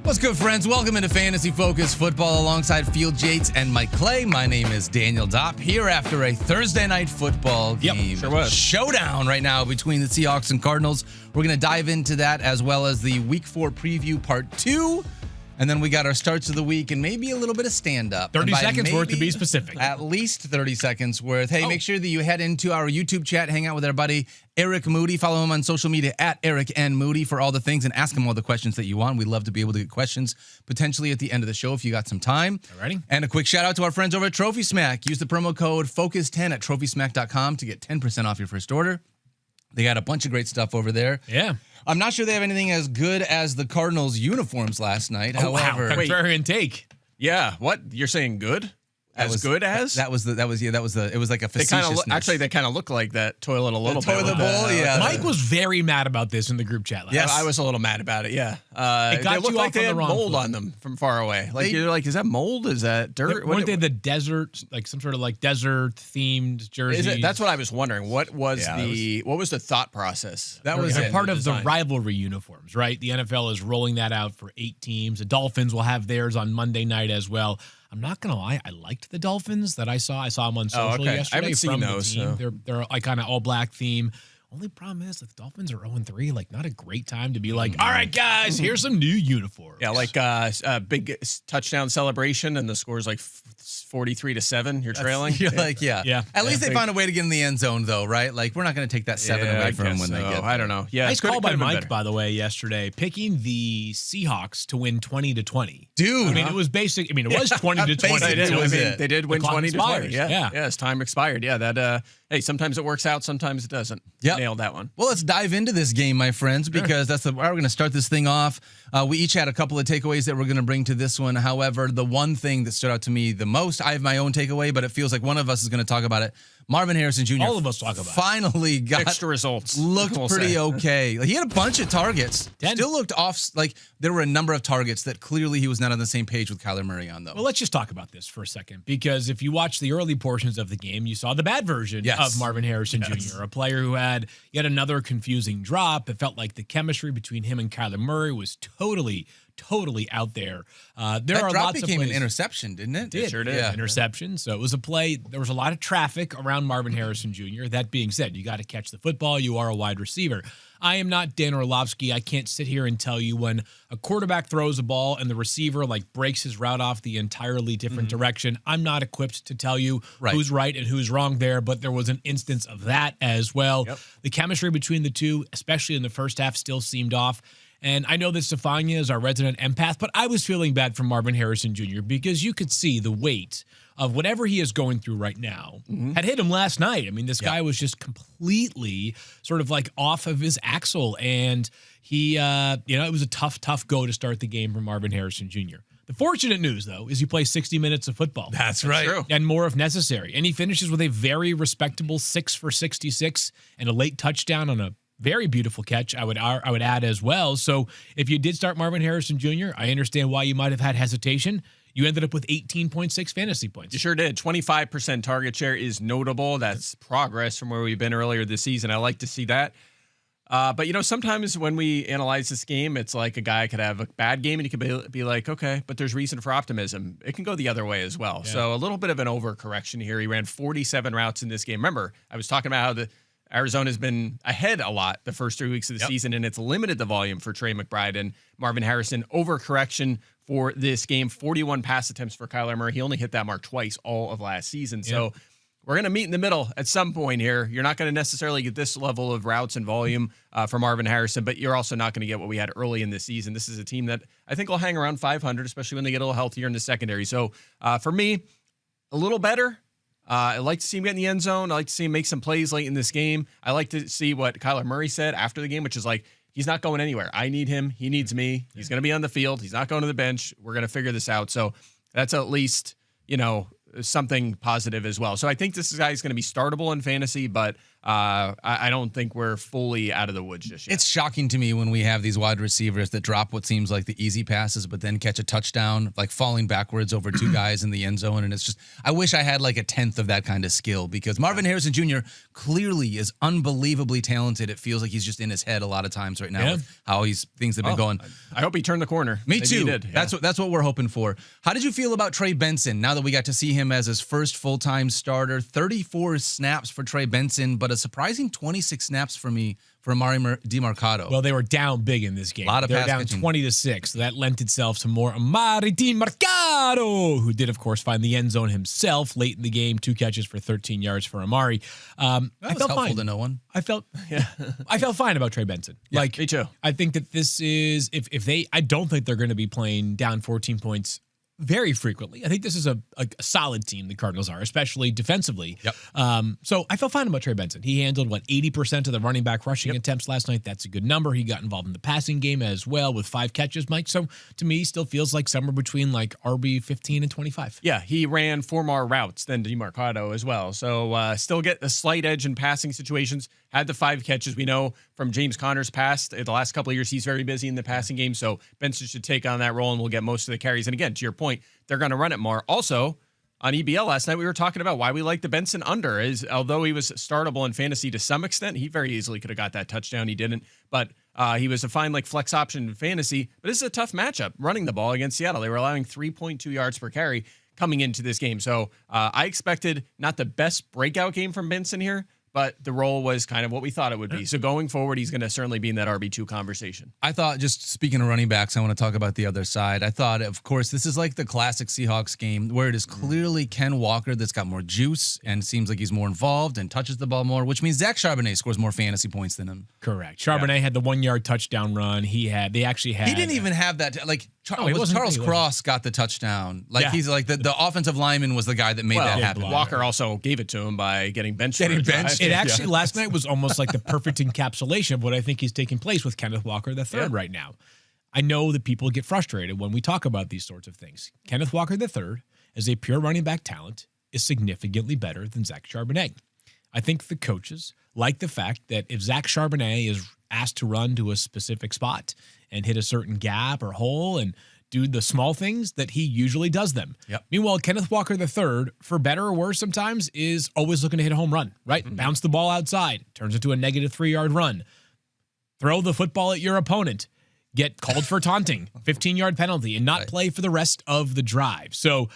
What's good, friends? Welcome into Fantasy Focus Football alongside Field Yates and Mike Clay. My name is Daniel Dopp, here after a Thursday night football game. Sure was. Showdown right now between the Seahawks and Cardinals. We're going to dive into that as well as the Week 4 preview part 2. And then we got our starts of the week and maybe a little bit of stand-up. 30 seconds worth to be specific. At least 30 seconds worth. Hey, make sure that you head into our YouTube chat, hang out with our buddy Eric Moody. Follow him on social media at Eric N. Moody for all the things and ask him all the questions that you want. We'd love to be able to get questions potentially at the end of the show if you got some time. Alrighty. And a quick shout out to our friends over at Trophy Smack. Use the promo code FOCUS10 at trophysmack.com to get 10% off your first order. They got a bunch of great stuff over there. Yeah. I'm not sure they have anything as good as the Cardinals uniforms last night. Oh, However, wow. Contrarian take. Yeah, what? You're saying good? It was like a facetiousness. They kind of look like that toilet a little bit. Toilet bowl, yeah. Mike was very mad about this in the group chat. Yes. I was a little mad about it, yeah. It got they looked you like off they on had the wrong mold foot. on them from far away. Like, you're like, is that mold? Is that dirt? Weren't they the desert, like some sort of like desert-themed jersey? That's what I was wondering. What was the thought process? That was part of the rivalry uniforms, right? The NFL is rolling that out for 8 teams. The Dolphins will have theirs on Monday night as well. I'm not gonna lie, I liked the Dolphins that I saw. I saw them on social yesterday. I haven't seen those. The team. They're like kind of all black theme. Only problem is that the Dolphins are 0-3. Like, not a great time to be like, all right, guys, here's some new uniforms. Yeah, like a big touchdown celebration, and the score's like 43-7. You're trailing. You're like, yeah. At least they found a way to get in the end zone, though, right? Like, we're not going to take that 7 away from them when they get there. I don't know. Yeah, nice call by Mike, by the way, yesterday, picking the Seahawks to win 20-20. Dude, I mean, it was basic. I mean, it was 20-20. They did win 20-20. Yeah, as time expired. Yeah, that. Hey, sometimes it works out, sometimes it doesn't. Yep. Nailed that one. Well, let's dive into this game, my friends, because we're going to start this thing off. We each had a couple of takeaways that we're going to bring to this one. However, the one thing that stood out to me the most, I have my own takeaway, but it feels like one of us is going to talk about it. Marvin Harrison Jr. All of us talk about it. Finally got extra results. Looked pretty okay. Like, he had a bunch of targets. 10. Still looked off. Like, there were a number of targets that clearly he was not on the same page with Kyler Murray on, though. Well, let's just talk about this for a second, because if you watch the early portions of the game, you saw the bad version of Marvin Harrison Jr., a player who had yet another confusing drop. It felt like the chemistry between him and Kyler Murray was totally out there. There that are drop lots became of an interception, didn't it? It sure did. Yeah. Interception. So it was a play. There was a lot of traffic around Marvin Harrison Jr. That being said, you got to catch the football. You are a wide receiver. I am not Dan Orlovsky. I can't sit here and tell you when a quarterback throws a ball and the receiver like breaks his route off the entirely different direction. I'm not equipped to tell you who's right and who's wrong there, but there was an instance of that as well. Yep. The chemistry between the two, especially in the first half, still seemed off. And I know that Stefania is our resident empath, but I was feeling bad for Marvin Harrison Jr. because you could see the weight of whatever he is going through right now had hit him last night. I mean, this guy was just completely sort of like off of his axle. And he, it was a tough go to start the game for Marvin Harrison Jr. The fortunate news, though, is he plays 60 minutes of football. That's right. True. And more if necessary. And he finishes with a very respectable 6 for 66 and a late touchdown on a very beautiful catch, I would add as well. So if you did start Marvin Harrison Jr., I understand why you might have had hesitation. You ended up with 18.6 fantasy points. You sure did. 25% target share is notable. That's progress from where we've been earlier this season. I like to see that. But, sometimes when we analyze this game, it's like a guy could have a bad game and you could be like, okay, but there's reason for optimism. It can go the other way as well. Yeah. So a little bit of an overcorrection here. He ran 47 routes in this game. Remember, I was talking about how Arizona's been ahead a lot the first 3 weeks of the season, and it's limited the volume for Trey McBride and Marvin Harrison. Overcorrection for this game, 41 pass attempts for Kyler Murray. He only hit that mark twice all of last season. So we're going to meet in the middle at some point here. You're not going to necessarily get this level of routes and volume for Marvin Harrison, but you're also not going to get what we had early in the season. This is a team that I think will hang around 500, especially when they get a little healthier in the secondary. So for me, a little better. I like to see him get in the end zone. I like to see him make some plays late in this game. I like to see what Kyler Murray said after the game, which is like, he's not going anywhere. I need him. He needs me. He's going to be on the field. He's not going to the bench. We're going to figure this out. So that's at least, something positive as well. So I think this guy is going to be startable in fantasy, but I don't think we're fully out of the woods just yet. It's shocking to me when we have these wide receivers that drop what seems like the easy passes, but then catch a touchdown, like falling backwards over two guys in the end zone. And it's just, I wish I had like a tenth of that kind of skill, because Marvin Harrison Jr. clearly is unbelievably talented. It feels like he's just in his head a lot of times right now with how things have been going. I hope he turned the corner. Me Maybe too. he did. Yeah. That's what we're hoping for. How did you feel about Trey Benson now that we got to see him as his first full-time starter? 34 snaps for Trey Benson, but a surprising 26 snaps for Amari DiMercato. Well, they were down big in this game. A lot of They're pass down catching. 20-6. So that lent itself to more Amari DiMercato, who did, of course, find the end zone himself late in the game. 2 catches for 13 yards for Amari. That was I felt helpful fine. to no one. I felt fine about Trey Benson. Me too. I think that this is I don't think they're going to be playing down 14 points very frequently. I think this is a solid team, the Cardinals are, especially defensively. Yep. So I felt fine about Trey Benson. He handled, 80% of the running back rushing attempts last night. That's a good number. He got involved in the passing game as well with 5 catches, Mike. So to me, still feels like somewhere between like RB 15 and 25. Yeah, he ran 4 more routes than DiMercato as well. So still get a slight edge in passing situations. Had the 5 catches. We know from James Conner's past, the last couple of years, he's very busy in the passing game. So Benson should take on that role and will get most of the carries. And again, to your point, they're going to run it more. Also, on EBL last night, we were talking about why we like the Benson under. Although he was startable in fantasy to some extent, he very easily could have got that touchdown. He didn't. But he was a fine flex option in fantasy. But this is a tough matchup running the ball against Seattle. They were allowing 3.2 yards per carry coming into this game. So I expected not the best breakout game from Benson here, but the role was kind of what we thought it would be. So going forward, he's going to certainly be in that RB2 conversation. I thought, just speaking of running backs, I want to talk about the other side. I thought, of course, this is like the classic Seahawks game where it is clearly Ken Walker that's got more juice and seems like he's more involved and touches the ball more, which means Zach Charbonnet scores more fantasy points than him. Correct. Charbonnet had the 1-yard touchdown run. They actually had. He didn't even have that. Charles he Cross got the touchdown. He's like the offensive lineman was the guy that made that happen. Walker also gave it to him by getting benched. It actually last night was almost like the perfect encapsulation of what I think is taking place with Kenneth Walker III right now. I know that people get frustrated when we talk about these sorts of things. Kenneth Walker III, as a pure running back talent, is significantly better than Zach Charbonnet. I think the coaches like the fact that if Zach Charbonnet is asked to run to a specific spot and hit a certain gap or hole and do the small things, that he usually does them. Yep. Meanwhile, Kenneth Walker III, for better or worse sometimes, is always looking to hit a home run, right? Mm-hmm. Bounce the ball outside, turns into a negative 3-yard run. Throw the football at your opponent, get called for taunting, 15-yard penalty, and not play for the rest of the drive. So,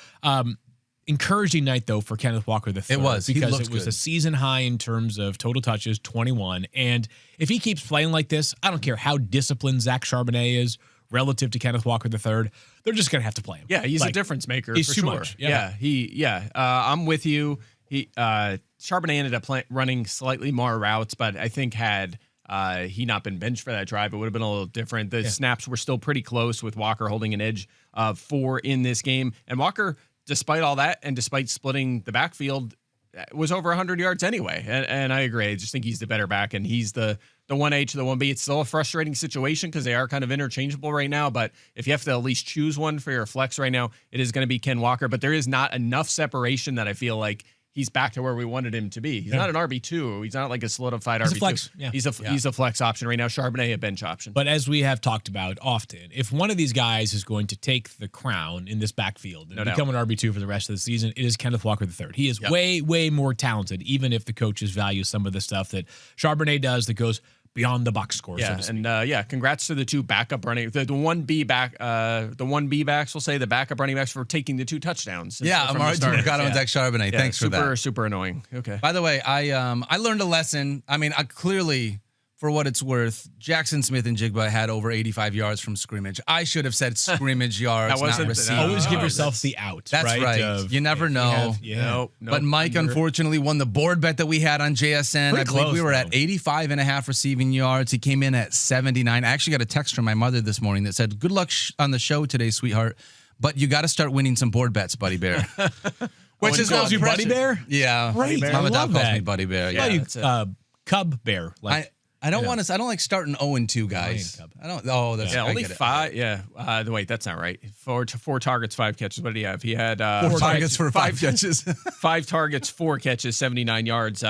encouraging night, though, for Kenneth Walker III. It was. Because it was a season high in terms of total touches, 21. And if he keeps playing like this, I don't care how disciplined Zach Charbonnet is relative to Kenneth Walker III, they're just going to have to play him. Yeah, he's a difference maker. He's for too sure. much. I'm with you. Charbonnet ended up running slightly more routes, but I think had he not been benched for that drive, it would have been a little different. The snaps were still pretty close with Walker holding an edge of 4 in this game. And Walker, despite all that and despite splitting the backfield, was over 100 yards anyway. And I agree. I just think he's the better back, and he's the 1A to the 1B. It's still a frustrating situation because they are kind of interchangeable right now. But if you have to at least choose one for your flex right now, it is going to be Ken Walker. But there is not enough separation that I feel like he's back to where we wanted him to be. He's not an RB2. He's not like a solidified RB2. He's a flex. Yeah. He's a flex option right now. Charbonnet, a bench option. But as we have talked about often, if one of these guys is going to take the crown in this backfield and become an RB2 for the rest of the season, it is Kenneth Walker III. He is way, way more talented, even if the coaches value some of the stuff that Charbonnet does that goes beyond the box score. Yeah, so and congrats to the 2 backup running, the 1B back, the 1B backs. We'll say the backup running backs for taking the 2 touchdowns. Amari DiMercato and Zach Charbonnet. Thanks for that. Super annoying. Okay. By the way, I learned a lesson. I mean, clearly, for what it's worth, Jackson Smith and Jigba had over 85 yards from scrimmage. I should have said scrimmage yards, not receiving. Always give yourself the out. That's right. You never know. But Mike, unfortunately, won the board bet that we had on JSN. Pretty I believe close, we were at 85.5 receiving yards. He came in at 79. I actually got a text from my mother this morning that said, "Good luck on the show today, sweetheart. But you got to start winning some board bets, Buddy Bear." Which is calls you Buddy Bear? Yeah. Right. Mama I love Dopp calls that. me Buddy Bear. Yeah. Cub Bear. I don't want to. I don't like starting 0-2 guys. I don't. Oh, that's only 5. Yeah. Wait, that's not right. 4 targets, 5 catches. What did he have? He had 4 targets for 5 catches. 5 targets, 4 catches, 79 yards.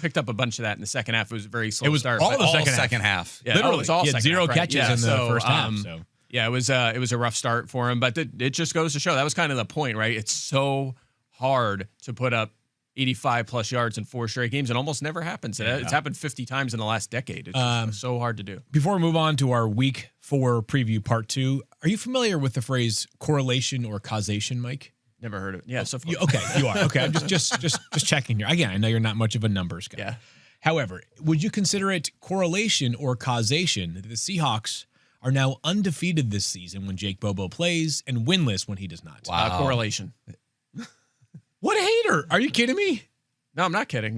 Picked up a bunch of that in the second half. It was a very slow start. All the second half. Yeah, literally, it was all he had 0 catches in the first half. So. Yeah, it was a rough start for him, but it just goes to show that was kind of the point, right? It's so hard to put up 85 plus yards in 4 straight games. It almost never happens. It's happened 50 times in the last decade. It's just so hard to do. Before we move on to our week 4 preview part 2, are you familiar with the phrase correlation or causation, Mike? Never heard of it. Yes, of course. Okay, you are. Okay, I'm just checking here. Again, I know you're not much of a numbers guy. Yeah. However, would you consider it correlation or causation that the Seahawks are now undefeated this season when Jake Bobo plays and winless when he does not? Wow. Correlation. What a hater. Are you kidding me? No, I'm not kidding.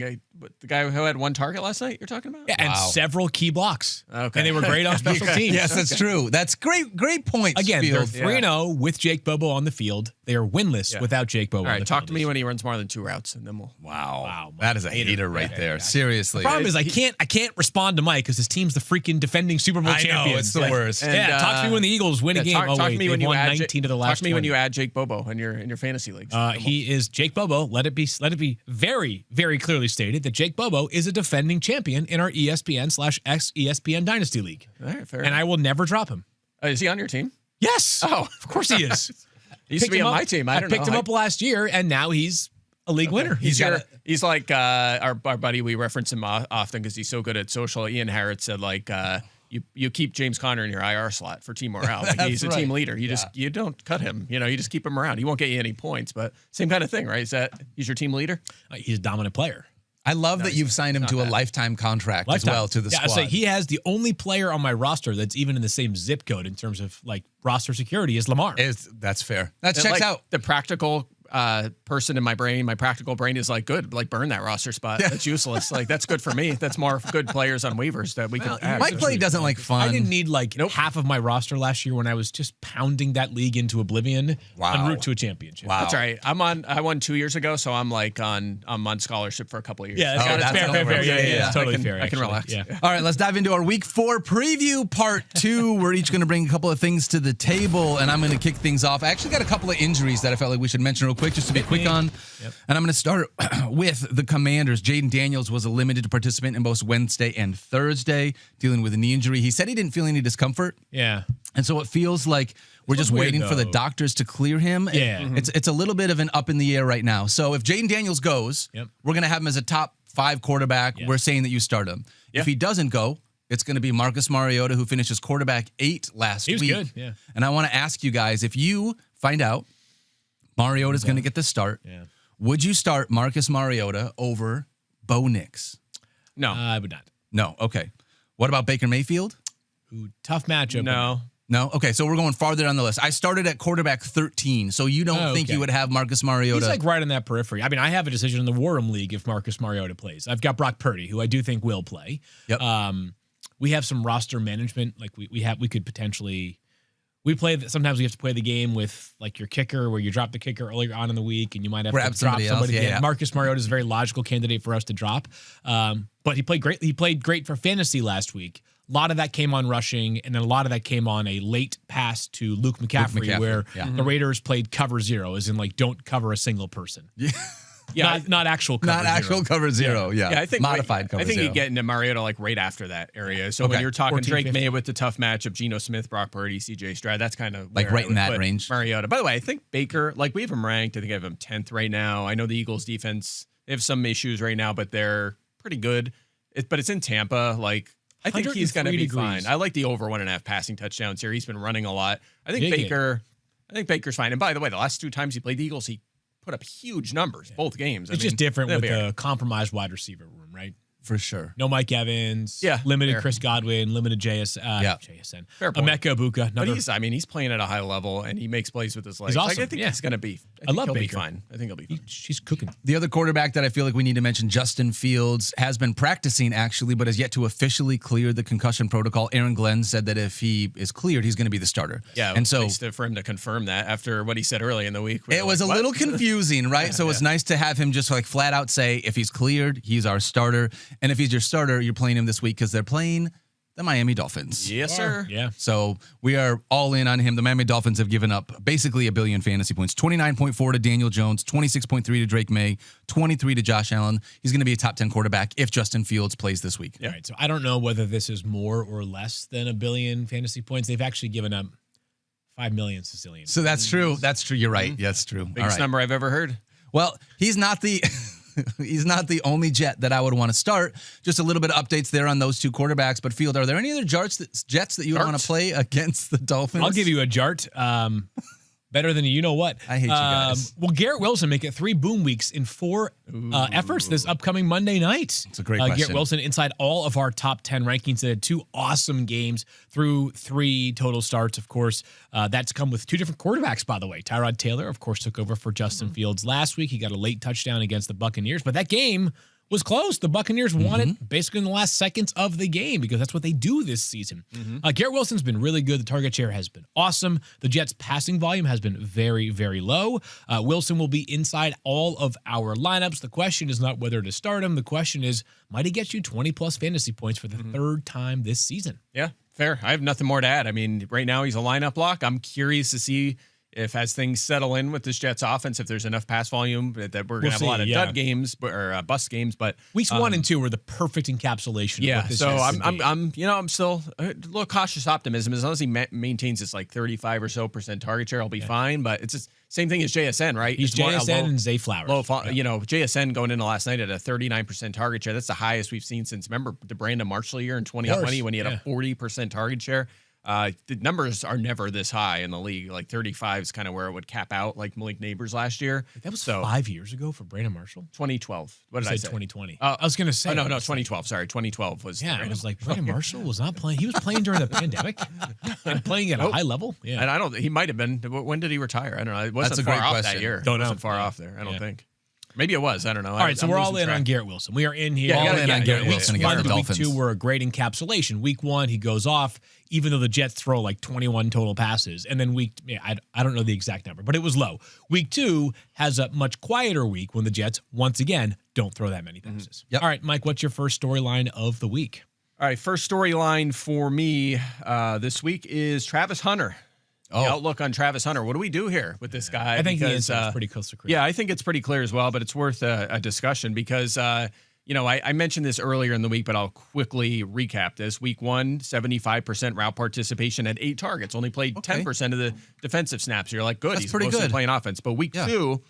The guy who had 1 target last night, you're talking about? Yeah, and several key blocks. Okay. And they were great on special teams. Yes, that's true. That's great points. Again, Field. they're 3-0 with Jake Bobo on the field. They are winless without Jake Bobo. All right, on the talk field to me when he runs more than 2 routes, and then we'll. Wow. That is a hater right there. Seriously. The problem is I can't respond to Mike because his team's the freaking defending Super Bowl champions. I know, it's the worst. And, talk to me when the Eagles win a game. Talk to me when you won add 19 to the last. Talk to me 20. when you add Jake Bobo in your fantasy leagues. He is Jake Bobo. Let it be very, very clearly stated that Jake Bobo is a defending champion in our ESPN/ex-ESPN Dynasty League. All right, fair. And I will never drop him. Is he on your team? Yes. Oh, of course he is. He used to be on my team. I picked him up last year, and now he's a league winner. He's like our buddy. We reference him often because he's so good at social. Ian Harrod said you keep James Conner in your IR slot for team morale. Like, he's a team leader. You don't cut him. You just keep him around. He won't get you any points, but same kind of thing, right? He's your team leader? He's a dominant player. I love that you've signed him to a lifetime contract as well to the squad. So he has the only player on my roster that's even in the same zip code in terms of roster security as Lamar. That's fair. That checks out. The practical person in my brain, my practical brain is good. Burn that roster spot. That's useless. That's good for me. That's more good players on waivers that we can add. Mike Clay doesn't like fun. I didn't need half of my roster last year when I was just pounding that league into oblivion en route to a championship. Wow. That's all right. I won 2 years ago, so I'm on scholarship for a couple of years. Yeah, that's fair. Yeah, totally fair. I can relax. Yeah. All right, let's dive into our week 4 preview part 2. We're each going to bring a couple of things to the table, and I'm going to kick things off. I actually got a couple of injuries that I felt like we should mention real quick, just to be quick on. Yep. And I'm going to start with the Commanders. Jaden Daniels was a limited participant in both Wednesday and Thursday, dealing with a knee injury. He said he didn't feel any discomfort. Yeah. And so it feels like we're just waiting for the doctors to clear him. Yeah. It's a little bit of an up in the air right now. So if Jaden Daniels goes, we're going to have him as a top 5 quarterback. We're saying that you start him. If he doesn't go, it's going to be Marcus Mariota, who finishes quarterback 8 last week. He was good, yeah. And I want to ask you guys, if you find out Mariota's going to get the start, would you start Marcus Mariota over Bo Nix? No. I would not. No. Okay. What about Baker Mayfield? Ooh, tough matchup. No? Okay, so we're going farther down the list. I started at quarterback 13, so you don't think you would have Marcus Mariota? He's right in that periphery. I mean, I have a decision in the War Room League if Marcus Mariota plays. I've got Brock Purdy, who I do think will play. Yep. We have some roster management. We could potentially... Sometimes we have to play the game with your kicker, where you drop the kicker earlier on in the week, and you might have to drop somebody else. Yeah. Marcus Mariota is a very logical candidate for us to drop, but he played great. He played great for fantasy last week. A lot of that came on rushing, and then a lot of that came on a late pass to Luke McCaffrey, where the Raiders played cover 0, as in don't cover a single person. Yeah, not actual cover 0. Not actual cover 0, yeah. I think modified cover 0. I think you get into Mariota right after that area. So when you're talking 14, Drake 15. May with the tough matchup, Geno Smith, Brock Purdy, CJ Stroud, that's kind of right in that range. Mariota. By the way, I think Baker, we have him ranked. I think I have him 10th right now. I know the Eagles defense, they have some issues right now, but they're pretty good. But it's in Tampa. I think he's going to be fine. I like the over 1.5 passing touchdowns here. He's been running a lot. I think Baker's fine. And by the way, the last 2 times he played the Eagles, he put up huge numbers, both games. It's just different with a compromised wide receiver room, right? For sure. No Mike Evans. Yeah. Limited Chris Godwin. Limited JSN. Fair point. Emeka Ibuka. But he's playing at a high level, and he makes plays with his legs. He's awesome. I think he's going to be. I love he'll Baker. Be fine. I think he'll be fine. She's cooking. The other quarterback that I feel like we need to mention, Justin Fields, has been practicing actually, but has yet to officially clear the concussion protocol. Aaron Glenn said that if he is cleared, he's going to be the starter. Yeah, and so nice for him to confirm that after what he said early in the week. It was a little confusing, right? So it's nice to have him just flat out say if he's cleared, he's our starter. And if he's your starter, you're playing him this week because they're playing the Miami Dolphins. Yes, sir. Yeah. So we are all in on him. The Miami Dolphins have given up basically 1 billion fantasy points. 29.4 to Daniel Jones, 26.3 to Drake May, 23 to Josh Allen. He's going to be a top 10 quarterback if Justin Fields plays this week. All right. So I don't know whether this is more or less than 1 billion fantasy points. They've actually given up 5 million Sicilian. So that's true. That's true. You're right. Yeah, that's true. Biggest number I've ever heard. Well, he's not the he's not the only Jet that I would want to start. Just a little bit of updates there on those two quarterbacks. But Field, are there any other Jets that you would want to play against the Dolphins? I'll give you a Jart. Better than you know what. I hate you guys. Will Garrett Wilson make it 3 boom weeks in 4 efforts this upcoming Monday night? It's a great question. Garrett Wilson inside all of our top 10 rankings. They had 2 awesome games through 3 total starts, of course. That's come with 2 different quarterbacks, by the way. Tyrod Taylor, of course, took over for Justin Fields last week. He got a late touchdown against the Buccaneers, but that game was close. The Buccaneers won it basically in the last seconds of the game because that's what they do this season. Garrett Wilson's been really good. The target share has been awesome. The Jets' passing volume has been very, very low. Wilson will be inside all of our lineups. The question is not whether to start him. The question is, might he get you 20-plus fantasy points for the 3rd time this season? Yeah, fair. I have nothing more to add. I mean, right now he's a lineup lock. I'm curious to see if as things settle in with this Jets offense, if there's enough pass volume that we're going to have a lot of dud games or bust games. But weeks 1 and 2 were the perfect encapsulation. Yeah, of what this so is. I'm still a little cautious optimism. As long as he maintains this like 35 or so % target share, I'll be fine. But it's the same thing as JSN, right? He's JSN and Zay Flowers. JSN going into last night at a 39% target share. That's the highest we've seen since, remember, the Brandon Marshall year in 2020 when he had a 40% target share. The numbers are never this high in the league. Like 35 is kind of where it would cap out, like Malik Neighbors last year. That was 5 years ago for Brandon Marshall? 2012. What did I say? 2020. I was going to say. Oh, no, 2012. Sorry, 2012 was. Yeah, I was like, Brandon Marshall was not playing. He was playing during the pandemic and playing at a high level. Yeah. And he might have been. When did he retire? I don't know. It wasn't far off that year. Don't know. It wasn't far off there. I don't think. Maybe it was. I don't know. All right, so we're all in on Garrett Wilson. We are in here. All in on Garrett Wilson against the Dolphins. Week 2 were a great encapsulation. Week 1, he goes off, even though the Jets throw like 21 total passes. And then I don't know the exact number, but it was low. Week 2 has a much quieter week when the Jets, once again, don't throw that many passes. Yep. All right, Mike, what's your first storyline of the week? All right, first storyline for me this week is Travis Hunter. The outlook on Travis Hunter. What do we do here with this guy? I think the answer is pretty close to clear. Yeah, I think it's pretty clear as well, but it's worth a discussion because, I mentioned this earlier in the week, but I'll quickly recap this. Week 1, 75% route participation at 8 targets. Only played 10% of the defensive snaps. You're like, good. He's pretty mostly good. playing offense. But week 2,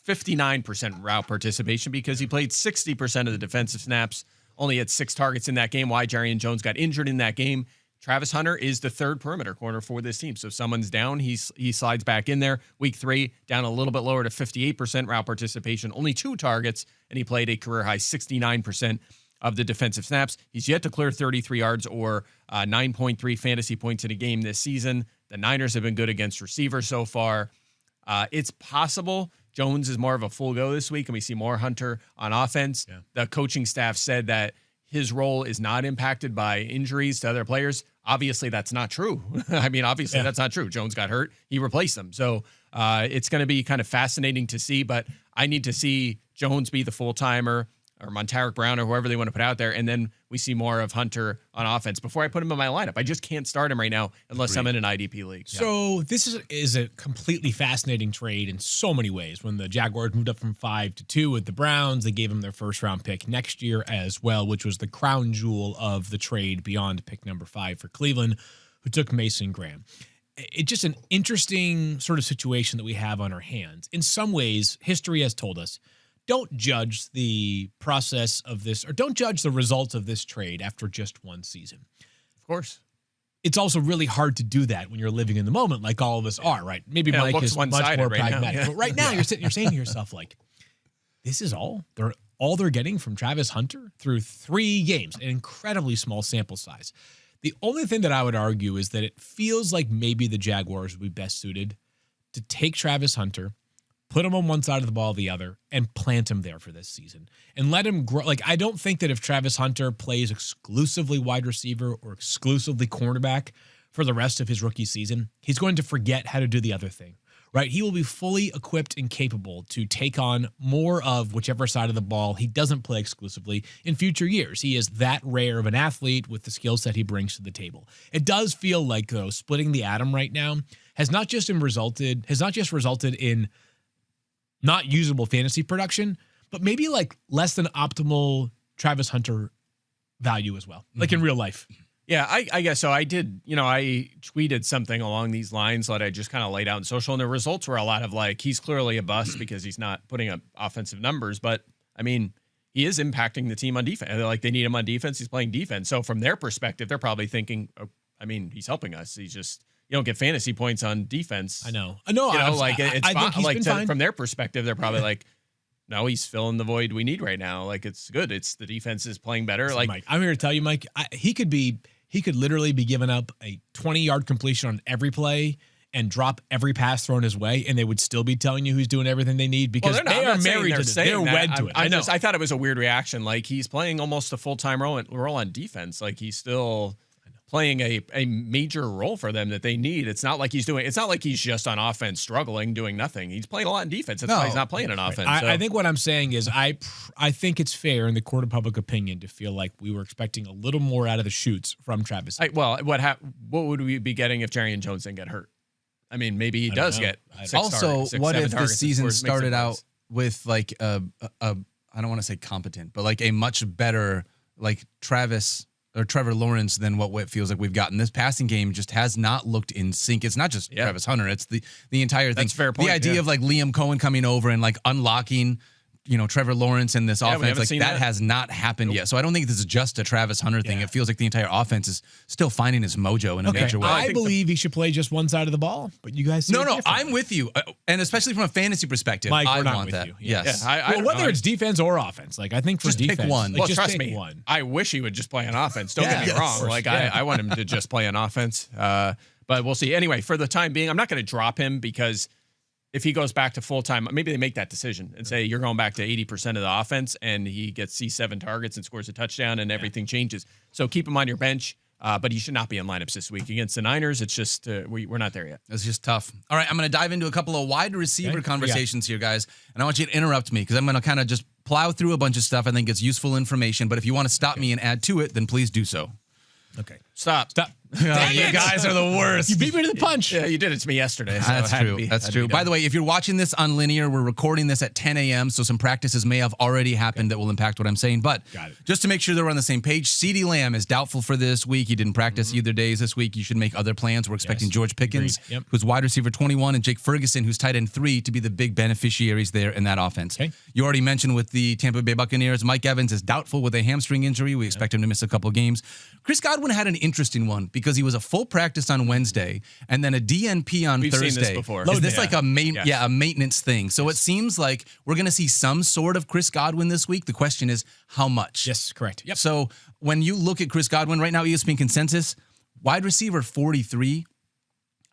59% route participation because he played 60% of the defensive snaps. Only had 6 targets in that game. Why Jarrian Jones got injured in that game. Travis Hunter is the 3rd perimeter corner for this team. So if someone's down, he slides back in there. Week 3, down a little bit lower to 58% route participation, only 2 targets, and he played a career-high 69% of the defensive snaps. He's yet to clear 33 yards or 9.3 fantasy points in a game this season. The Niners have been good against receivers so far. It's possible Jones is more of a full go this week, and we see more Hunter on offense. Yeah. The coaching staff said that his role is not impacted by injuries to other players. Obviously, that's not true. That's not true. Jones got hurt. He replaced them. So it's going to be kind of fascinating to see, but I need to see Jones be the full-timer or Montaric Brown or whoever they want to put out there, and then we see more of Hunter on offense before I put him in my lineup. I just can't start him right now unless I'm in an IDP league. So this is a completely fascinating trade in so many ways. When the Jaguars moved up from 5 to 2 with the Browns, they gave them their first-round pick next year as well, which was the crown jewel of the trade beyond pick number 5 for Cleveland, who took Mason Graham. It's just an interesting sort of situation that we have on our hands. In some ways, history has told us, don't judge the process of this, or don't judge the results of this trade after just one season. Of course. It's also really hard to do that when you're living in the moment, like all of us are, right? Maybe Mike is much more pragmatic. But right now, you're saying to yourself, like, this is all they're getting from Travis Hunter through 3 games, an incredibly small sample size. The only thing that I would argue is that it feels like maybe the Jaguars would be best suited to take Travis Hunter, put him on one side of the ball, the other, and plant him there for this season and let him grow. Like, I don't think that if Travis Hunter plays exclusively wide receiver or exclusively cornerback for the rest of his rookie season, he's going to forget how to do the other thing. right? He will be fully equipped and capable to take on more of whichever side of the ball he doesn't play exclusively in future years. He is that rare of an athlete with the skill set he brings to the table. It does feel like, though, splitting the atom right now has not just resulted in not usable fantasy production, but maybe like less than optimal Travis Hunter value as well, like in real life. Yeah, I guess so. I did, I tweeted something along these lines that I just kind of laid out in social, and the results were a lot of like, he's clearly a bust because he's not putting up offensive numbers, but I mean, he is impacting the team on defense. Like, they need him on defense. He's playing defense. So from their perspective, they're probably thinking, he's helping us. He's just, you don't get fantasy points on defense. I know. It's I think he's been fine. From their perspective, they're probably like, no, he's filling the void we need right now. Like, it's good. It's the defense is playing better. So, like, Mike, I'm here to tell you, Mike, he could literally be giving up a 20-yard completion on every play and drop every pass thrown his way, and they would still be telling you who's doing everything they need because they are married to this. They're wed to it. I thought it was a weird reaction. Like, he's playing almost a full-time role on defense. Like, he's still playing a major role for them that they need. It's not like he's just on offense struggling, doing nothing. He's playing a lot in defense. That's why he's not playing on offense. I think what I'm saying is I think it's fair in the court of public opinion to feel like we were expecting a little more out of the shoots from Travis. What would we be getting if Jerry and Jones didn't get hurt? I mean, maybe he does get six also, six, what if targets, the season started out with like I don't want to say competent, but like a much better like Travis or Trevor Lawrence than what it feels like we've gotten. This passing game just has not looked in sync. It's not just Travis Hunter. It's the entire thing. That's a fair point. The idea of like Liam Cohen coming over and like unlocking, Trevor Lawrence in this offense, like that has not happened yet. So I don't think this is just a Travis Hunter thing. It feels like the entire offense is still finding its mojo in a major way. I believe he should play just one side of the ball, but you guys No, I'm with you. And especially from a fantasy perspective, Mike, I we're not want with that. you. Yes. Whether it's defense or offense, like I think for just defense, pick one. Like, Trust me, one. I wish he would just play on offense. Don't get me wrong. Like I want him to just play on offense. But we'll see. Anyway, for the time being, I'm not going to drop him because if he goes back to full-time, maybe they make that decision and say you're going back to 80% of the offense and he gets 7 targets and scores a touchdown and everything changes. So keep him on your bench, but he should not be in lineups this week. Against the Niners, it's just we're not there yet. It's just tough. All right, I'm going to dive into a couple of wide receiver conversations here, guys, and I want you to interrupt me because I'm going to kind of just plow through a bunch of stuff. I think it's useful information, but if you want to stop me and add to it, then please do so. Okay. Stop. You guys are the worst. You beat me to the punch. Yeah, you did it to me yesterday. So That's true. By the way, if you're watching this on linear, we're recording this at 10 a.m., so some practices may have already happened that will impact what I'm saying. But just to make sure that we're on the same page, CeeDee Lamb is doubtful for this week. He didn't practice either days this week. You should make other plans. We're expecting George Pickens, who's wide receiver 21, and Jake Ferguson, who's tight end 3, to be the big beneficiaries there in that offense. Okay. You already mentioned with the Tampa Bay Buccaneers, Mike Evans is doubtful with a hamstring injury. We expect him to miss a couple games. Chris Godwin had an interesting one because he was a full practice on Wednesday and then a DNP on Thursday. Seen this before. Is this like a maintenance thing? So it seems like we're going to see some sort of Chris Godwin this week. The question is how much? Yes, correct. Yep. So when you look at Chris Godwin right now, ESPN consensus, wide receiver 43.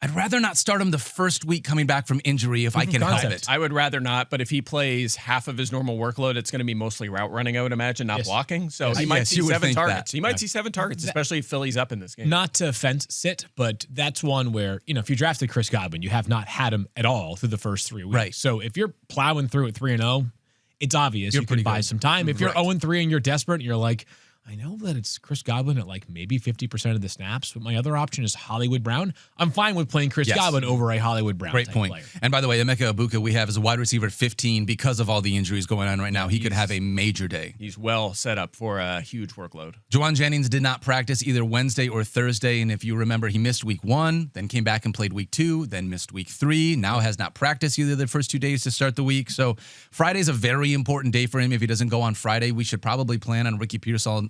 I'd rather not start him the first week coming back from injury if I can help it. I would rather not, but if he plays half of his normal workload, it's going to be mostly route running, I would imagine, not blocking. So he might see 7 targets. He might see 7 targets, especially if Philly's up in this game. Not to fence sit, but that's one where, if you drafted Chris Godwin, you have not had him at all through the first 3 weeks. Right. So if you're plowing through at 3-0, it's obvious you can buy some time. If you're 0-3 and you're desperate and you're like, I know that it's Chris Godwin at like maybe 50% of the snaps, but my other option is Hollywood Brown. I'm fine with playing Chris Godwin over a Hollywood Brown. Great point. Player. And by the way, Emeka Egbuka we have as a wide receiver 15 because of all the injuries going on right now. He could have a major day. He's well set up for a huge workload. Juwan Jennings did not practice either Wednesday or Thursday. And if you remember, he missed week 1, then came back and played week 2, then missed week 3. Now has not practiced either the first 2 days to start the week. So Friday's a very important day for him. If he doesn't go on Friday, we should probably plan on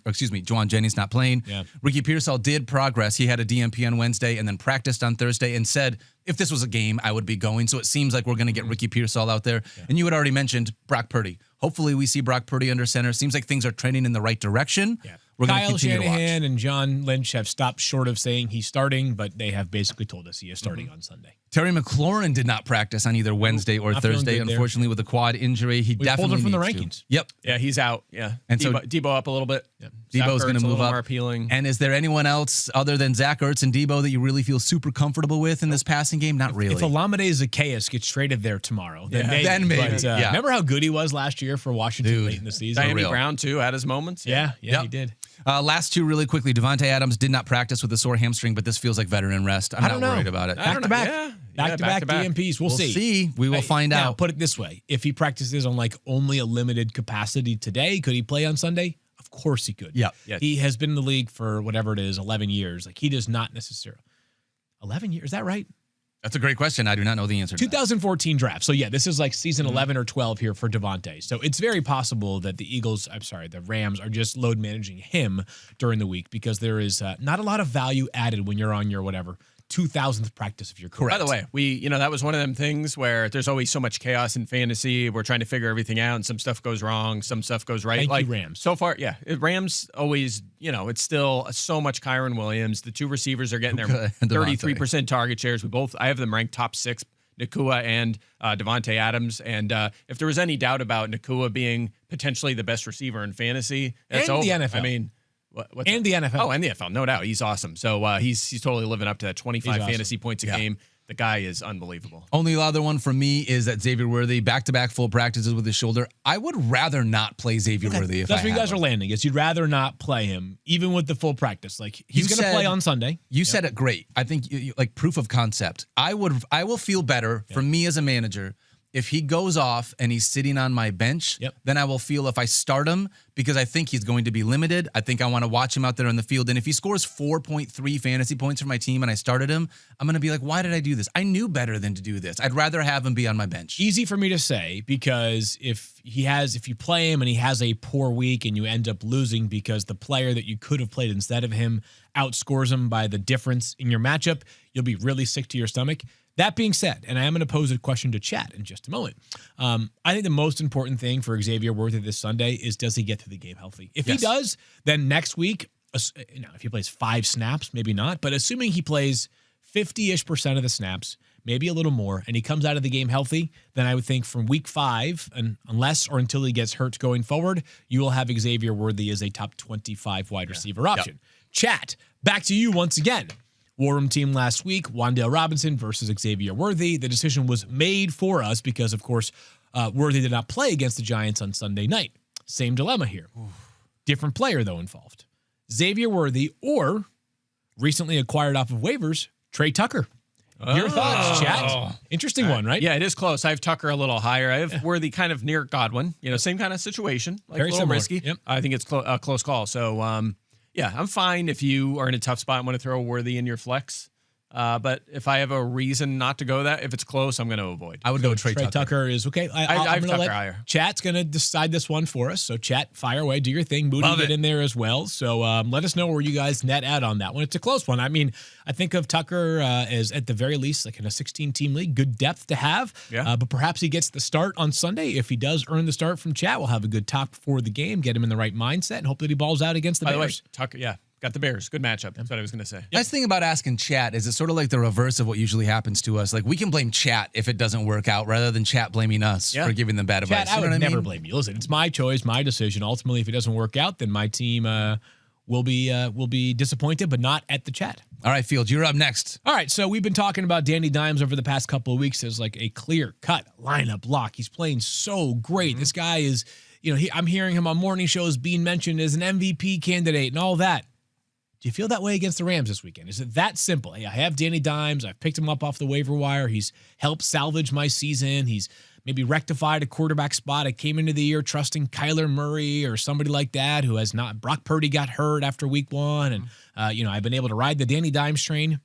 Juwan Jennings not playing. Yeah. Ricky Pearsall did progress. He had a DNP on Wednesday and then practiced on Thursday and said, if this was a game, I would be going. So it seems like we're going to get Ricky Pearsall out there. Yeah. And you had already mentioned Brock Purdy. Hopefully we see Brock Purdy under center. Seems like things are trending in the right direction. Yeah. We're going to continue to watch. Kyle Shanahan and John Lynch have stopped short of saying he's starting, but they have basically told us he is starting on Sunday. Terry McLaurin did not practice on either Wednesday or Thursday, unfortunately, with a quad injury. He definitely pulled him from the needs rankings. To. Yep. Yeah, he's out. Yeah. And Debo up a little bit. Yep. Debo's going to move up. More appealing. And is there anyone else other than Zach Ertz and Debo that you really feel super comfortable with in this passing game? Not really. If Olamide Zacchaeus gets traded there tomorrow, then maybe. But, yeah. Remember how good he was last year for Washington late in the season? Diami Brown, too, had his moments. Yeah, he did. Last two really quickly. Devontae Adams did not practice with a sore hamstring, but this feels like veteran rest. I'm not worried about it. Back-to-back. Back-to-back DMPs. We'll see. We will find out. Now, put it this way. If he practices on like only a limited capacity today, could he play on Sunday? Of course he could. Yeah. He has been in the league for whatever it is, 11 years. Like he does not necessarily. 11 years? Is that right? That's a great question. I do not know the answer to 2014 draft. So, this is like season 11 or 12 here for Devontae. So, it's very possible that the Rams are just load managing him during the week because there is not a lot of value added when you're on your 2000th practice of your career. By the way, that was one of them things where there's always so much chaos in fantasy. We're trying to figure everything out, and some stuff goes wrong, some stuff goes right. Thank you, Rams. So far, Rams always, it's still so much Kyron Williams. The two receivers are getting their 33% target shares. I have them ranked top 6, Nakua and Devontae Adams. And if there was any doubt about Nakua being potentially the best receiver in fantasy, that's over. The NFL. I mean, and the NFL. Oh, and the NFL, no doubt. He's awesome. So he's totally living up to that 25 fantasy points a game. The guy is unbelievable. Only other one for me is that Xavier Worthy, back-to-back full practices with his shoulder. I would rather not play Xavier Worthy. That's where you guys are landing. Is you'd rather not play him, even with the full practice. Like he's going to play on Sunday. You said it great. I think like proof of concept. I will feel better for me as a manager if he goes off and he's sitting on my bench. Then I will feel if I start him because I think he's going to be limited. I think I want to watch him out there on the field. And if he scores 4.3 fantasy points for my team and I started him, I'm going to be like, why did I do this? I knew better than to do this. I'd rather have him be on my bench. Easy for me to say because if you play him and he has a poor week and you end up losing because the player that you could have played instead of him outscores him by the difference in your matchup, you'll be really sick to your stomach. That being said, and I am going to pose a question to chat in just a moment, I think the most important thing for Xavier Worthy this Sunday is does he get through the game healthy? If he does, then next week, if he plays 5 snaps, maybe not, but assuming he plays 50-ish% of the snaps, maybe a little more, and he comes out of the game healthy, then I would think from week 5, and unless or until he gets hurt going forward, you will have Xavier Worthy as a top 25 wide receiver option. Chat, back to you once again. War Room team last week, Wan'Dale Robinson versus Xavier Worthy. The decision was made for us because, of course, Worthy did not play against the Giants on Sunday night. Same dilemma here. Different player, though, involved. Xavier Worthy or recently acquired off of waivers, Tre Tucker. Your thoughts, chat? Interesting one, right? Yeah, it is close. I have Tucker a little higher. I have Worthy kind of near Godwin. Same kind of situation. Like Very a little similar. risky. Yep. I think it's a close call. So, I'm fine if you are in a tough spot and want to throw Worthy in your flex. But if I have a reason not to go that, if it's close, I'm going to avoid. I would go Tre Tucker. Tucker is okay. I have Tucker higher. Chat's going to decide this one for us. So chat, fire away, do your thing. Moody get in there as well. So let us know where you guys net out on that one. It's a close one. I mean, I think of Tucker as at the very least like in a 16-team league, good depth to have. Yeah. But perhaps he gets the start on Sunday. If he does earn the start from chat, we'll have a good talk before the game, get him in the right mindset, and hope that he balls out against the Bears. By the way, Tucker, got the Bears. Good matchup. That's what I was going to say. Nice thing about asking chat is it's sort of like the reverse of what usually happens to us. Like we can blame chat if it doesn't work out rather than chat blaming us for giving them bad advice. Chat, I would never blame you. Listen, it's my choice, my decision. Ultimately, if it doesn't work out, then my team will be disappointed, but not at the chat. All right, Fields, you're up next. All right, so we've been talking about Danny Dimes over the past couple of weeks as like a clear-cut lineup lock. He's playing so great. This guy is, I'm hearing him on morning shows being mentioned as an MVP candidate and all that. Do you feel that way against the Rams this weekend? Is it that simple? Hey, I have Danny Dimes. I've picked him up off the waiver wire. He's helped salvage my season. He's maybe rectified a quarterback spot. I came into the year trusting Kyler Murray or somebody like that who has not. Brock Purdy got hurt after week 1, and I've been able to ride the Danny Dimes train.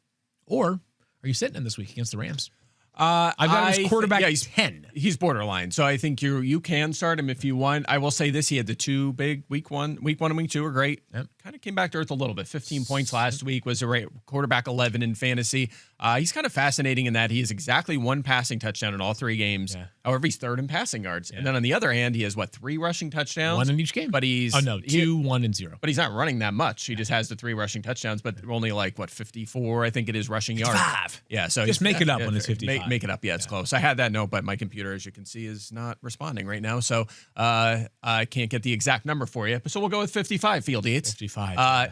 Or are you sitting in this week against the Rams? I've got his quarterback 10. He's borderline. So I think you can start him if you want. I will say this: he had the 2 big week one and week 2 are great. Yep. kind of came back to earth a little bit. 15 points last week, was a quarterback 11 in fantasy. He's kind of fascinating in that he has exactly 1 passing touchdown in all 3 games. Yeah. However, he's 3rd in passing yards. And then on the other hand, he has 3 rushing touchdowns? 1 in each game. But he's 2, 1, and 0. But he's not running that much. He just has the 3 rushing touchdowns, but only 54, I think it is, rushing yards. 5. Yeah, so just make it up when it's 55. Make it up. Yeah, it's close. I had that note, but my computer, as you can see, is not responding right now. So I can't get the exact number for you. So we'll go with 55, Field Yates. 55.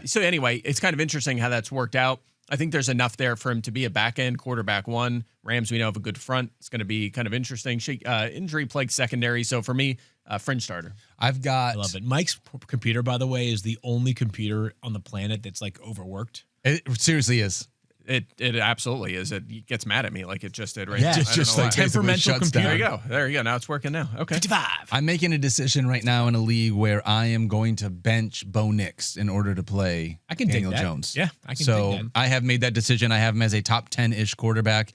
So anyway, it's kind of interesting how that's worked out. I think there's enough there for him to be a back-end quarterback 1. Rams, we know, have a good front. It's going to be kind of interesting. Injury-plagued secondary. So for me, fringe starter. I love it. Mike's computer, by the way, is the only computer on the planet that's overworked. It seriously is. It absolutely is. It gets mad at me like it just did right now. Just like temperamental computer. There you go. Now it's working now. Okay. 55. I'm making a decision right now in a league where I am going to bench Bo Nix in order to play Daniel Jones. Yeah, I can So dig that. I have made that decision. I have him as a top 10-ish quarterback.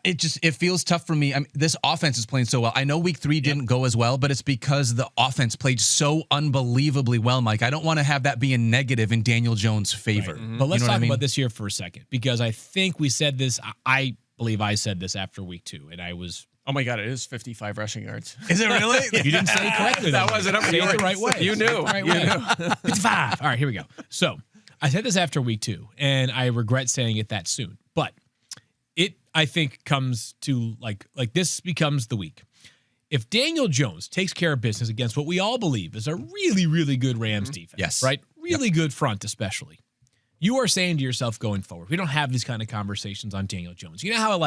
It feels tough for me. I mean, this offense is playing so well. I know week 3 didn't go as well, but it's because the offense played so unbelievably well, Mike. I don't want to have that be a negative in Daniel Jones' favor. Right. Mm-hmm. But let's talk about this here for a second, because I think we said this. I believe I said this after week 2, and I was. Oh my God! It is 55 rushing yards. Is it really? You didn't say it correctly. That wasn't up. Say it the right way. You knew. Right way. 55. All right, here we go. So I said this after week 2, and I regret saying it that soon, but it, I think, comes to like this becomes the week. If Daniel Jones takes care of business against what we all believe is a really, really good Rams defense, yes, right? Really good front, especially. You are saying to yourself going forward, we don't have these kind of conversations on Daniel Jones. You know how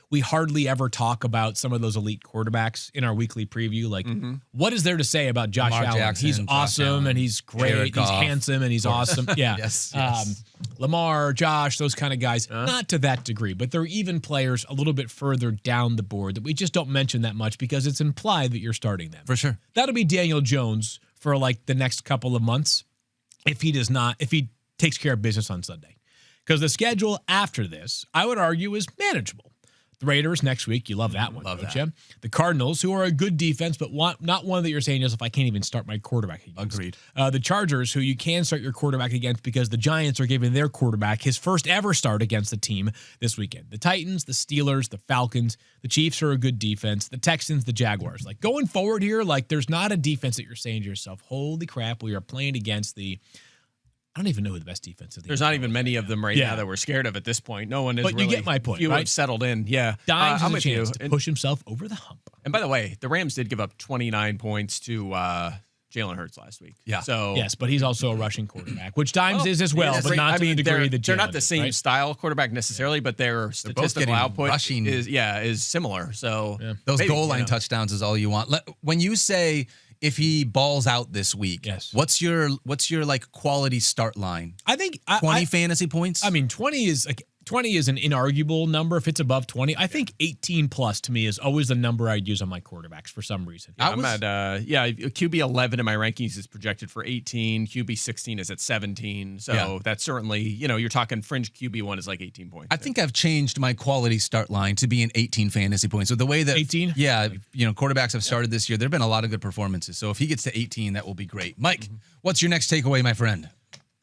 we hardly ever talk about some of those elite quarterbacks in our weekly preview? Like, what is there to say about Josh Lamar Allen? Jackson, He's awesome and he's great. He's handsome and he's awesome. Yeah. Yes. Lamar, Josh, those kind of guys, not to that degree, but they're even players a little bit further down the board that we just don't mention that much because it's implied that you're starting them. For sure. That'll be Daniel Jones for the next couple of months if he takes care of business on Sunday. Because the schedule after this, I would argue, is manageable. The Raiders next week, you love that one, don't you? The Cardinals, who are a good defense, but not one that you're saying, Joseph, I can't even start my quarterback against. Agreed. The Chargers, who you can start your quarterback against because the Giants are giving their quarterback his first ever start against the team this weekend. The Titans, the Steelers, the Falcons, the Chiefs are a good defense. The Texans, the Jaguars. Going forward here, there's not a defense that you're saying to yourself, holy crap, we are playing against the... I don't even know who the best defense is. There's not even many of them right now that we're scared of at this point. No one is. But you get my point, few right? have settled in. Yeah, Dimes has I'm a with chance you. to push himself over the hump. And by the way, the Rams did give up 29 points to Jalen Hurts last week. Yeah. So yes, but he's also a rushing quarterback, which Dimes is as well, but not to the degree that they're not Jalen the is, same right? style quarterback necessarily, but their statistical output is similar. So those goal line touchdowns is all you want. When you say if he balls out this week, yes, what's your quality start line? I think 20 fantasy points. I mean, 20 is an inarguable number. If it's above 20, I think 18 plus to me is always the number I'd use on my quarterbacks for some reason. Yeah, I'm at QB 11 in my rankings is projected for 18. QB 16 is at 17. So that's certainly, you're talking fringe QB 1 is like 18 points. I think I've changed my quality start line to be an 18 fantasy points. So the way that 18, quarterbacks have started this year, there've been a lot of good performances. So if he gets to 18, that will be great. Mike, what's your next takeaway, my friend?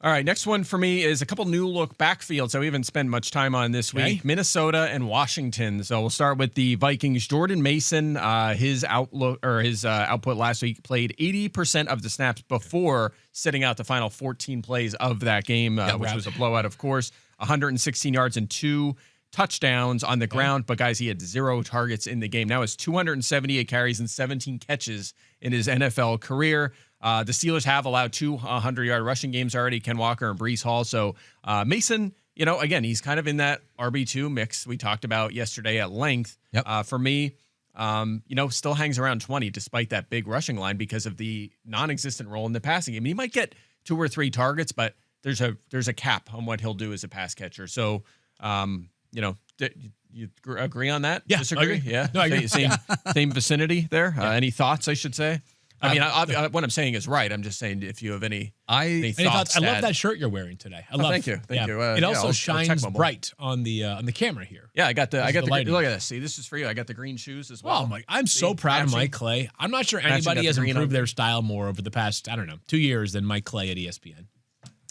All right, next one for me is a couple new look backfields we haven't spent much time on this week. Minnesota and Washington. So we'll start with the Vikings. Jordan Mason, his output last week played 80% of the snaps before sitting out the final 14 plays of that game, which was a blowout, of course. 116 yards and 2 touchdowns on the ground, but guys, he had 0 targets in the game. Now it's 278 carries and 17 catches in his NFL career. The Steelers have allowed 2 100-yard rushing games already, Ken Walker and Breece Hall. So Mason, again, he's kind of in that RB2 mix we talked about yesterday at length. Yep. For me, still hangs around 20 despite that big rushing line because of the non-existent role in the passing game. He might get 2 or 3 targets, but there's a cap on what he'll do as a pass catcher. So, you agree on that? Yeah. Disagree? Agree. Yeah. No, I agree. Same vicinity there. Any thoughts, I should say? I mean, what I'm saying is right. I'm just saying if you have any thoughts. I love that shirt you're wearing today. I love thank you. Thank you. It also I'll shines bright on the camera here. Yeah, I got the lighting. look at this. See, this is for you. I got the green shoes as well. Oh, I'm so proud of Mike Clay. I'm not sure anybody has improved their style more over the past, 2 years than Mike Clay at ESPN.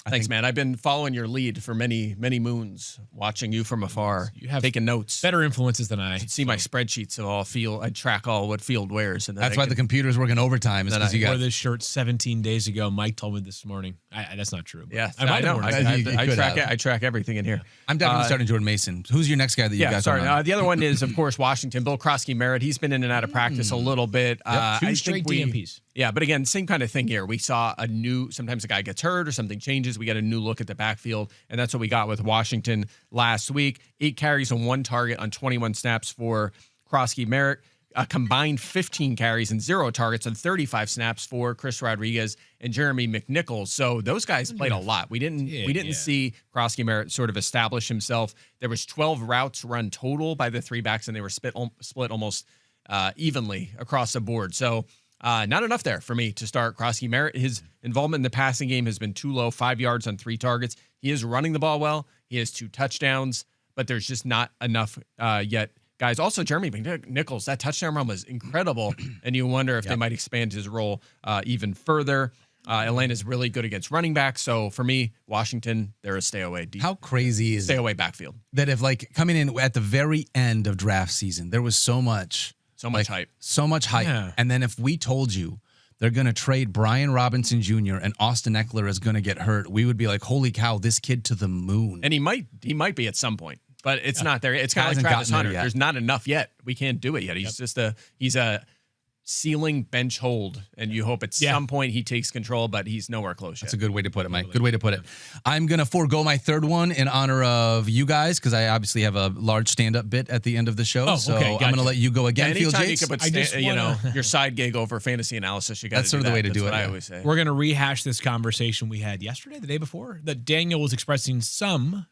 Thanks, man. I've been following your lead for many, many moons, watching you from afar. You have taking notes. better influences than I. You should see my spreadsheets of all field. I track all what field wears, and That's why the computer's working overtime. Is because you wore got this shirt 17 days ago. Mike told me this morning. That's not true. Yeah, I might know. have worn it. I track everything in here. I'm definitely starting Jordan Mason. Who's your next guy that you guys sorry. are on? The other one is, of course, Washington. Bill Krosky-Merritt. He's been in and out of practice a little bit. Two straight DMPs. Yeah, but again, same kind of thing here. We saw sometimes a guy gets hurt or something changes. We get a new look at the backfield, and that's what we got with Washington last week. 8 carries and 1 target on 21 snaps for Krosky-Merritt. A combined 15 carries and 0 targets on 35 snaps for Chris Rodriguez and Jeremy McNichols. So those guys played a lot. We didn't see Krosky-Merritt sort of establish himself. There was 12 routes run total by the 3 backs, and they were split almost evenly across the board. So not enough there for me to start Krosky-Merritt. His involvement in the passing game has been too low, 5 yards on 3 targets. He is running the ball well. He has 2 touchdowns, but there's just not enough yet. Guys, also Jeremy McNichols, that touchdown run was incredible, and you wonder if they might expand his role even further. Atlanta's really good against running backs, so for me, Washington, they're a stay away. How crazy is stay away backfield? That if coming in at the very end of draft season, there was so much hype. So much hype. Yeah. And then if we told you they're going to trade Brian Robinson Jr. and Austin Eckler is going to get hurt, we would be like, holy cow, this kid to the moon. And he might be at some point, but it's not there. It's kind of like Travis Hunter. There's not enough yet. We can't do it yet. He's he's a ceiling bench hold, and you hope at some point he takes control, but he's nowhere close yet. That's a good way to put it, Mike. Good way to put it. I'm going to forego my third one in honor of you guys because I obviously have a large stand-up bit at the end of the show, I'm going to let you go again. Anytime you can put your side gig over fantasy analysis, you got to do that. That's sort of the way to do it. I always say. We're going to rehash this conversation we had yesterday, the day before, that Daniel was expressing some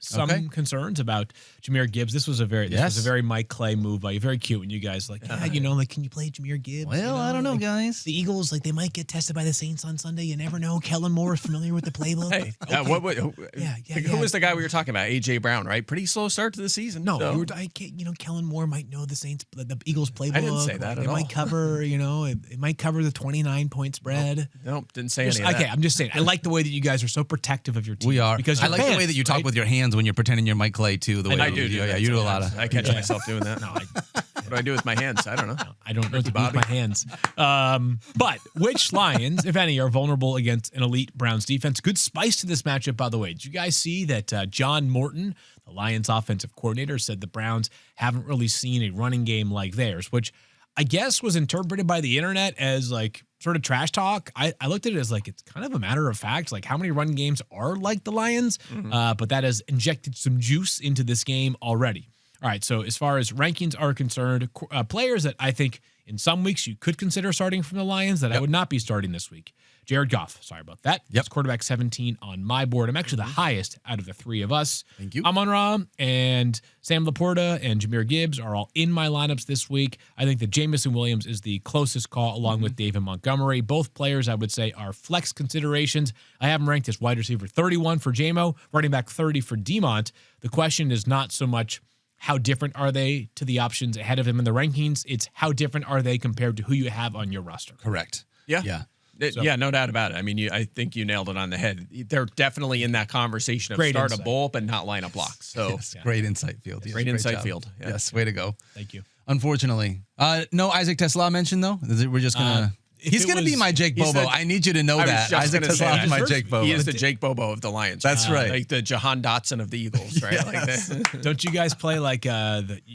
concerns about Jahmyr Gibbs. This was a very Mike Clay move by you. Very cute when you guys can you play Jahmyr Gibbs? Well, I don't know, guys. The Eagles, they might get tested by the Saints on Sunday. You never know. Kellen Moore is familiar with the playbook. Hey, who was the guy we were talking about? A.J. Brown, right? Pretty slow start to the season. No, Kellen Moore might know the Saints, the Eagles playbook. I didn't say that at all. Might cover, it might cover the 29-point spread. Nope, didn't say any of that. Okay, I'm just saying. I like the way that you guys are so protective of your team. We are. Because I like the way that you talk with your hands when you're pretending you're Mike Clay, too. I do. Yeah, you do a lot of. I catch myself doing that. What do I do with my hands? I don't know. I don't know what to do with my hands. But which Lions, if any, are vulnerable against an elite Browns defense? Good spice to this matchup, by the way. Did you guys see that John Morton, the Lions offensive coordinator, said the Browns haven't really seen a running game like theirs, which I guess was interpreted by the internet as sort of trash talk. I looked at it as it's kind of a matter of fact, how many run games are like the Lions, but that has injected some juice into this game already. All right, so as far as rankings are concerned, players that I think in some weeks you could consider starting from the Lions that I would not be starting this week. Jared Goff, sorry about that. That's quarterback 17 on my board. I'm actually the highest out of the 3 of us. Thank you. Amon-Ra and Sam Laporta and Jahmyr Gibbs are all in my lineups this week. I think that Jamison Williams is the closest call along with David Montgomery. Both players, I would say, are flex considerations. I have them ranked as wide receiver 31 for JMO, running back 30 for Demont. The question is not so much how different are they to the options ahead of him in the rankings? It's how different are they compared to who you have on your roster. Correct. Yeah. No doubt about it. I mean, I think you nailed it on the head. They're definitely in that conversation of start a bowl, but not line up blocks. So great insight, Field. Great insight, Field. Yeah. Yes, way to go. Thank you. Unfortunately, no Isaac Tesla mentioned though. We're just gonna. He's going to be my Jake Bobo. I need you to know that. Isaac Tesla is my Jake Bobo. He is the Jake Bobo of the Lions. That's right. Like the Jahan Dotson of the Eagles, right? Yes. Don't you guys play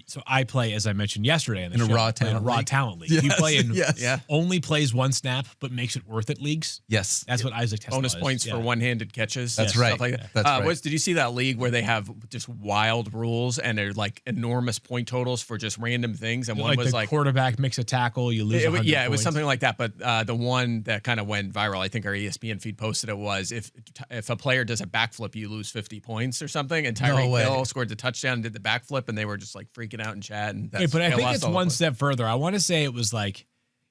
so I play, as I mentioned yesterday, in a raw talent league. Yes. You play in yes. only plays one snap, but makes it worth it leagues. Yes. That's what Isaac Tesla Bonus points for one-handed catches. That's right. Stuff like that. That's right. Did you see that league where they have just wild rules and they're enormous point totals for just random things? And one was the quarterback makes a tackle, you lose 100 it was points. something like that. But the one that kind of went viral, I think our ESPN feed posted it, was if a player does a backflip, you lose 50 points or something. And Tyreek Hill scored the touchdown and did the backflip, and they were just freaking out in chat. And but I think it's one step further. I want to say it was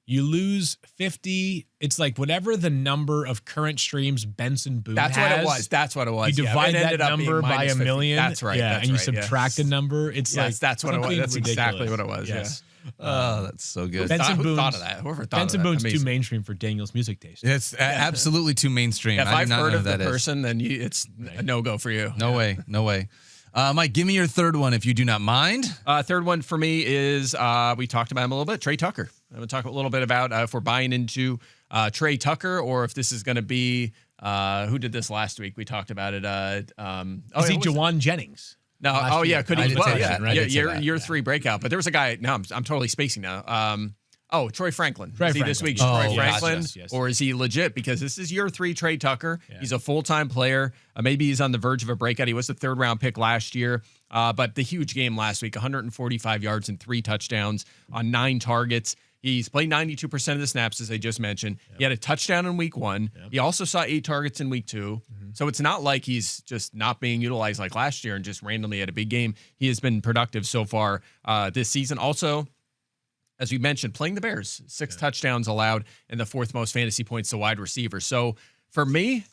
You lose 50. It's like whatever the number of current streams Benson Boone That's has. what it was. That's what it was. You divide that number by a million. That's right. Yeah, that's and you right, subtract a number. It's like that's what it was. That's exactly what it was. Yes. Oh, that's so good. Who thought of that? Whoever thought Benson of that? Boone's Amazing. too mainstream for Daniel's music taste. It's absolutely too mainstream. If I do I've not heard know of who the that is. person, then it's a no-go for you. No way. No way. Mike, give me your third one if you do not mind. Third one for me is we talked about him a little bit, Tre Tucker. I'm going to talk a little bit about if we're buying into Tre Tucker or if this is going to be who did this last week? We talked about it. Is he Jawan Jennings? No. Last year? Could he? I did Well, say yeah, that, right? I did say year, that. year 3 breakout. But there was a guy. No, I'm totally spacing now. Troy Franklin. Troy Is he this Franklin. week's Oh, Troy yes, Franklin? yes. Or is he legit? Because this is year 3 Tre Tucker. Yeah. He's a full-time player. Maybe he's on the verge of a breakout. He was the 3rd-round pick last year. But the huge game last week, 145 yards and 3 touchdowns on 9 targets. He's played 92% of the snaps, as I just mentioned. Yep. He had a touchdown in week 1. Yep. He also saw 8 targets in week 2. Mm-hmm. So it's not like he's just not being utilized like last year and just randomly had a big game. He has been productive so far this season. Also, as we mentioned, playing the Bears, 6 touchdowns allowed and the 4th most fantasy points to wide receiver. So for me,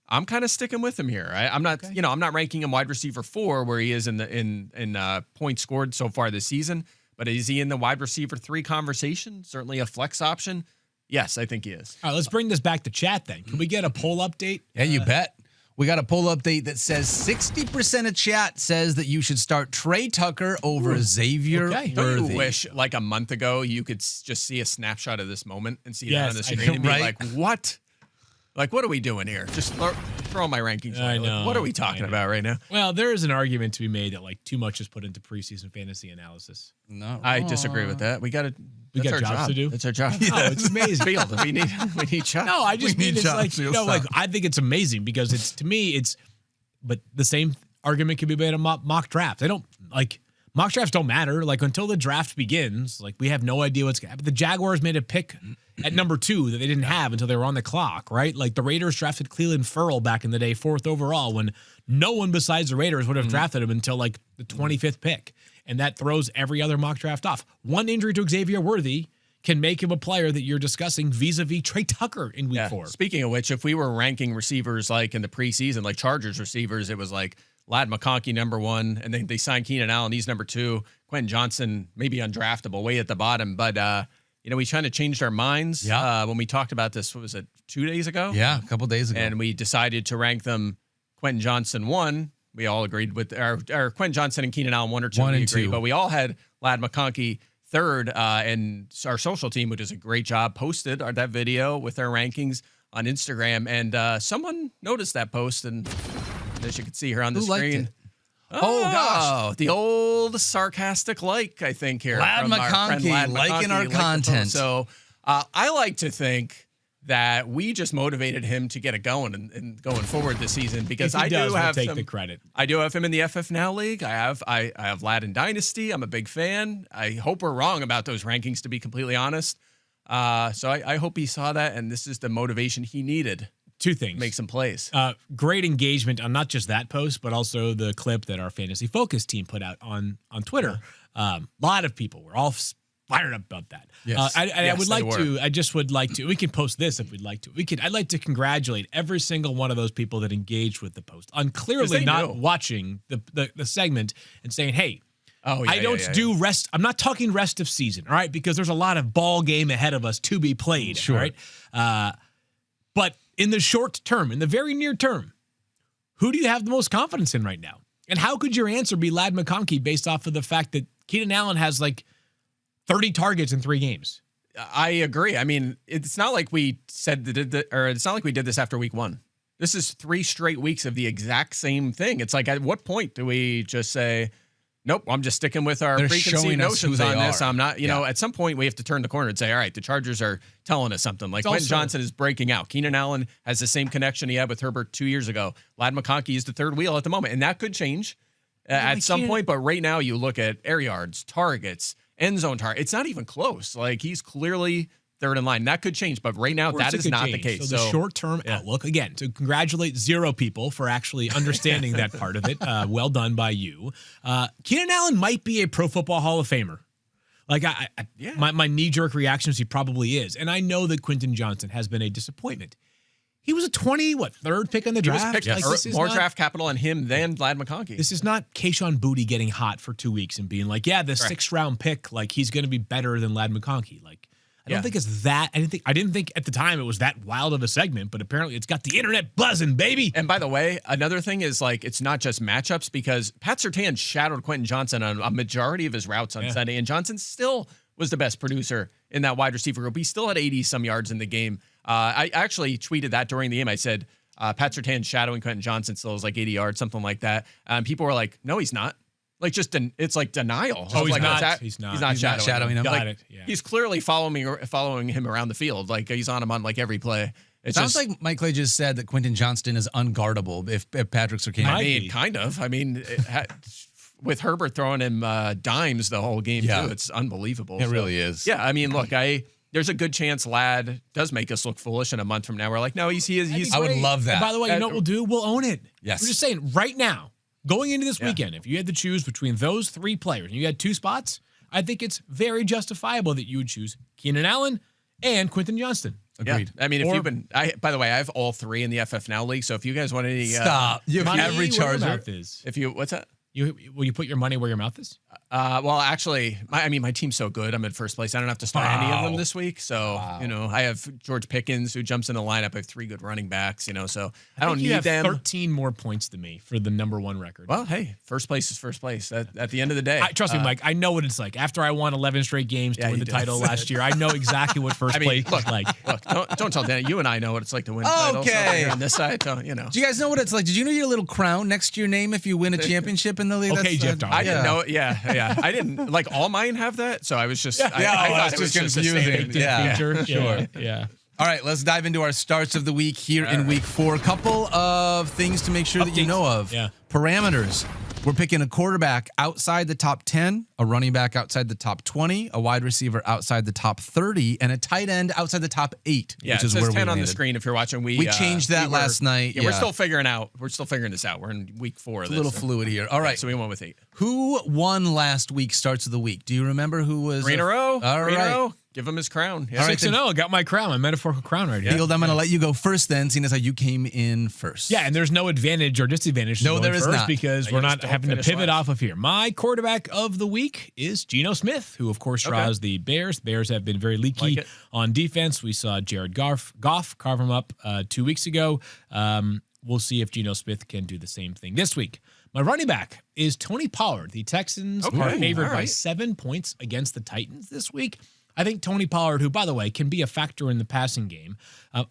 I'm kind of sticking with him here. I'm not, I'm not ranking him wide receiver 4 where he is in points scored so far this season. But is he in the wide receiver 3 conversation? Certainly a flex option. Yes, I think he is. All right, let's bring this back to chat then. Can we get a poll update? Yeah, you bet. We got a poll update that says 60% of chat says that you should start Tre Tucker over Xavier Okay. Don't Worthy. you wish, like a month ago, you could just see a snapshot of this moment and see that on the Yes, I screen know, and be right? like, what? Like, what are we doing here? Just throw my rankings away. I Like, know, what are we talking I know. about right now? Well, there is an argument to be made that like too much is put into preseason fantasy analysis. No, I disagree with that. We got got jobs to do? It's our job. Oh, it's amazing. Field. We need shots. No, I just We mean need it's jobs, like you'll like stop. I think it's amazing because it's to me it's, but the same argument can be made on mock drafts. They don't like mock drafts don't matter. Like until the draft begins, like we have no idea what's going to happen. The Jaguars made a pick at number 2 that they didn't have until they were on the clock, right? Like the Raiders drafted Cleveland Ferrell back in the day, 4th overall, when no one besides the Raiders would have drafted him until like the 25th pick. And that throws every other mock draft off. One injury to Xavier Worthy can make him a player that you're discussing vis-a-vis Tre Tucker in week 4. Speaking of which, if we were ranking receivers like in the preseason, like Chargers receivers, it was like Ladd McConkey number 1, and then they signed Keenan Allen. He's number 2. Quentin Johnson maybe undraftable, way at the bottom. But we kind of changed our minds when we talked about this. What was it, 2 days ago? Yeah, a couple days ago. And we decided to rank them Quentin Johnson 1. We all agreed with our Quentin Johnson and Keenan Allen 1 or 2. 1 we and agreed, 2. But we all had Ladd McConkey 3rd, and our social team, who does a great job, posted that video with our rankings on Instagram. And someone noticed that post, and as you can see here on the Who liked screen. it? Oh, gosh. The old sarcastic I think here. Ladd from our friend McConkey Ladd liking our liked the content. post. So I like to think that we just motivated him to get it going and going forward this season because If he I does, do we'll have take some, the credit. I do have him in the FF Now League. I have Ladd in Dynasty. I'm a big fan. I hope we're wrong about those rankings, to be completely honest. So I hope he saw that, and this is the motivation he needed 2 things. to make some plays. Great engagement on not just that post, but also the clip that our Fantasy Focus team put out on Twitter. A lot of people were all fired up about that. Yes. I would they like were. to. I just would like to. We can post this if we'd like to. I'd like to congratulate every single one of those people that engaged with the post on clearly they not knew. watching the segment and saying, "Hey, I don't yeah. do rest. I'm not talking rest of season, all right? Because there's a lot of ball game ahead of us to be played, Sure. all right? But in the short term, in the very near term, who do you have the most confidence in right now? And how could your answer be Ladd McConkey based off of the fact that Keenan Allen has like 30 targets in 3 games? I agree. I mean, it's not like we said it's not like we did this after week 1. This is 3 straight weeks of the exact same thing. It's like, at what point do we just say, nope, I'm just sticking with our They're preconceived showing us who notions they on this. are. I'm not, at some point we have to turn the corner and say, all right, the Chargers are telling us something. Like Quentin Johnson is breaking out. Keenan Allen has the same connection he had with Herbert 2 years ago. Ladd McConkey is the 3rd wheel at the moment, and that could change at some point. But right now, you look at air yards, targets, end zone target. It's not even close. Like, he's clearly 3rd in line. That could change, but right now, that is not the case. So the short-term outlook, again, to congratulate 0 people for actually understanding that part of it. Well done by you. Keenan Allen might be a Pro Football Hall of Famer. Like Yeah. my knee-jerk reaction is he probably is. And I know that Quentin Johnston has been a disappointment. He was a third pick in the He was draft. picked Like, this is more not- draft capital on him than Vlad McConkey. This is not Kayshon Boutte getting hot for 2 weeks and being like, yeah, the Correct. 6th-round pick, like he's going to be better than Vlad McConkey. Like, I don't Yeah. think it's that. I didn't think at the time it was that wild of a segment, but apparently it's got the internet buzzing, baby. And by the way, another thing is like it's not just matchups because Pat Surtain shadowed Quentin Johnston on a majority of his routes on Sunday, and Johnson still was the best producer in that wide receiver group. He still had 80-some yards in the game. I actually tweeted that during the game. I said, Pat Surtain shadowing Quentin Johnston still was like 80 yards, something like that. People were like, no, he's not. Like it's like denial. Oh, he's like, not. He's not He's not shadowing him. Got Like, it. Yeah. He's clearly following him around the field. Like he's on him on like every play. It Sounds like Mike Clay just said that Quentin Johnston is unguardable if Patrick Surtain. Might I mean, be. kind of. I mean, with Herbert throwing him dimes the whole game Yeah. too, it's unbelievable. It really is. Yeah, I mean, look, there's a good chance Ladd does make us look foolish in a month from now. We're like, no, he's. I would love that. And by the way, you know what we'll do? We'll own it. Yes. We're just saying right now, going into this weekend, if you had to choose between those 3 players and you had 2 spots, I think it's very justifiable that you would choose Keenan Allen and Quentin Johnston. Agreed. Yeah. I mean, if you've been, by the way, I have all 3 in the FF Now league. So if you guys want any, Stop. You have Money every where your Charger. mouth is. if you, what's that? Will you put your money where your mouth is? Well, actually, my team's so good. I'm in first place. I don't have to start any of them Wow. this week. So, I have George Pickens who jumps in the lineup. I have 3 good running backs, so I don't think you need have them. 13 more points than me for the number 1 record. Well, hey, first place is first place at the end of the day. Trust me, Mike. I know what it's like. After I won 11 straight games to Yeah, win you the did. title last year, I know exactly what first place look, is like. Look, don't tell Dan. You and I know what it's like to win titles. Okay. Over here on this side, Do you guys know what it's like? Did you know your little crown next to your name if you win a championship in the league? Okay, Jeff Darwin. I didn't know. Yeah. I didn't like all mine have that, so I was just. I that's thought it just was just a confusing. standard thing. Yeah. Feature. sure. Yeah. All right, let's dive into our starts of the week here in week 4. A couple of things to make sure that you Updates. know of. Yeah. Parameters. We're picking a quarterback outside the top 10, a running back outside the top 20, a wide receiver outside the top 30, and a tight end outside the top 8, Yeah, which it is says where 10 we on the landed. screen if you're watching. We changed that last night. Yeah, Yeah. we're still figuring this out. We're in week 4 of It's a this. little fluid here. All right. So we went with 8. Who won last week's starts of the week? Do you remember who was? 3 in a row. All 3 in a right. row. Give him his crown. Yeah. All right, 6-0. Got my crown, my metaphorical crown right here. Field, I'm going to let you go first then, seeing as how you came in first. Yeah, and there's no advantage or disadvantage to No, going there is first not. because You we're just not don't having to finish pivot last. off of here. My quarterback of the week is Geno Smith, who of course draws the Bears. Bears have been very leaky Like it. on defense. We saw Jared Goff carve him up 2 weeks ago. We'll see if Geno Smith can do the same thing this week. My running back is Tony Pollard. The Texans Okay, are favored all by right. 7 points against the Titans this week. I think Tony Pollard, who, by the way, can be a factor in the passing game,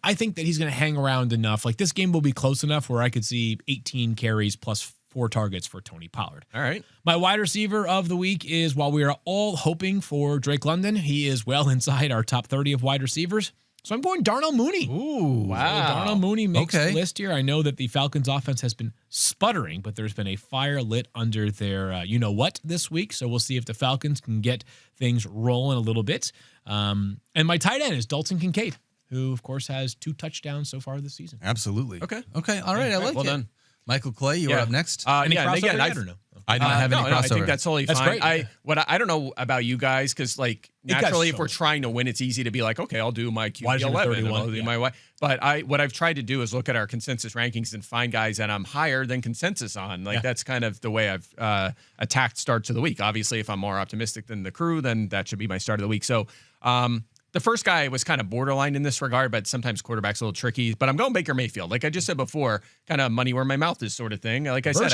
I think that he's going to hang around enough. Like, this game will be close enough where I could see 18 carries plus 4 targets for Tony Pollard. All right. My wide receiver of the week is, while we are all hoping for Drake London, he is well inside our top 30 of wide receivers. So I'm going Darnell Mooney. Ooh. Wow. Darnell Mooney makes Okay. the list here. I know that the Falcons offense has been sputtering, but there's been a fire lit under their you-know-what this week. So we'll see if the Falcons can get things rolling a little bit. And my tight end is Dalton Kincaid, who, of course, has 2 touchdowns so far this season. Absolutely. Okay. Okay. All right. I like well it. done. Michael Clay, you are up next. Any Yeah, and crossover again, yet or no? I don't have any no, crossover. I think that's totally That's fine. great. I don't know about you guys because like got naturally, so if we're much. trying to win, it's easy to be like, okay, I'll do my Wide QB receiver 11, 31, I'll do yeah. my wide. But what I've tried to do is look at our consensus rankings and find guys that I'm higher than consensus on. Like that's kind of the way I've attacked starts of the week. Obviously, if I'm more optimistic than the crew, then that should be my start of the week. So. The first guy was kind of borderline in this regard, but sometimes quarterback's a little tricky. But I'm going Baker Mayfield. Like I just said before, kind of money where my mouth is sort of thing. Like I said,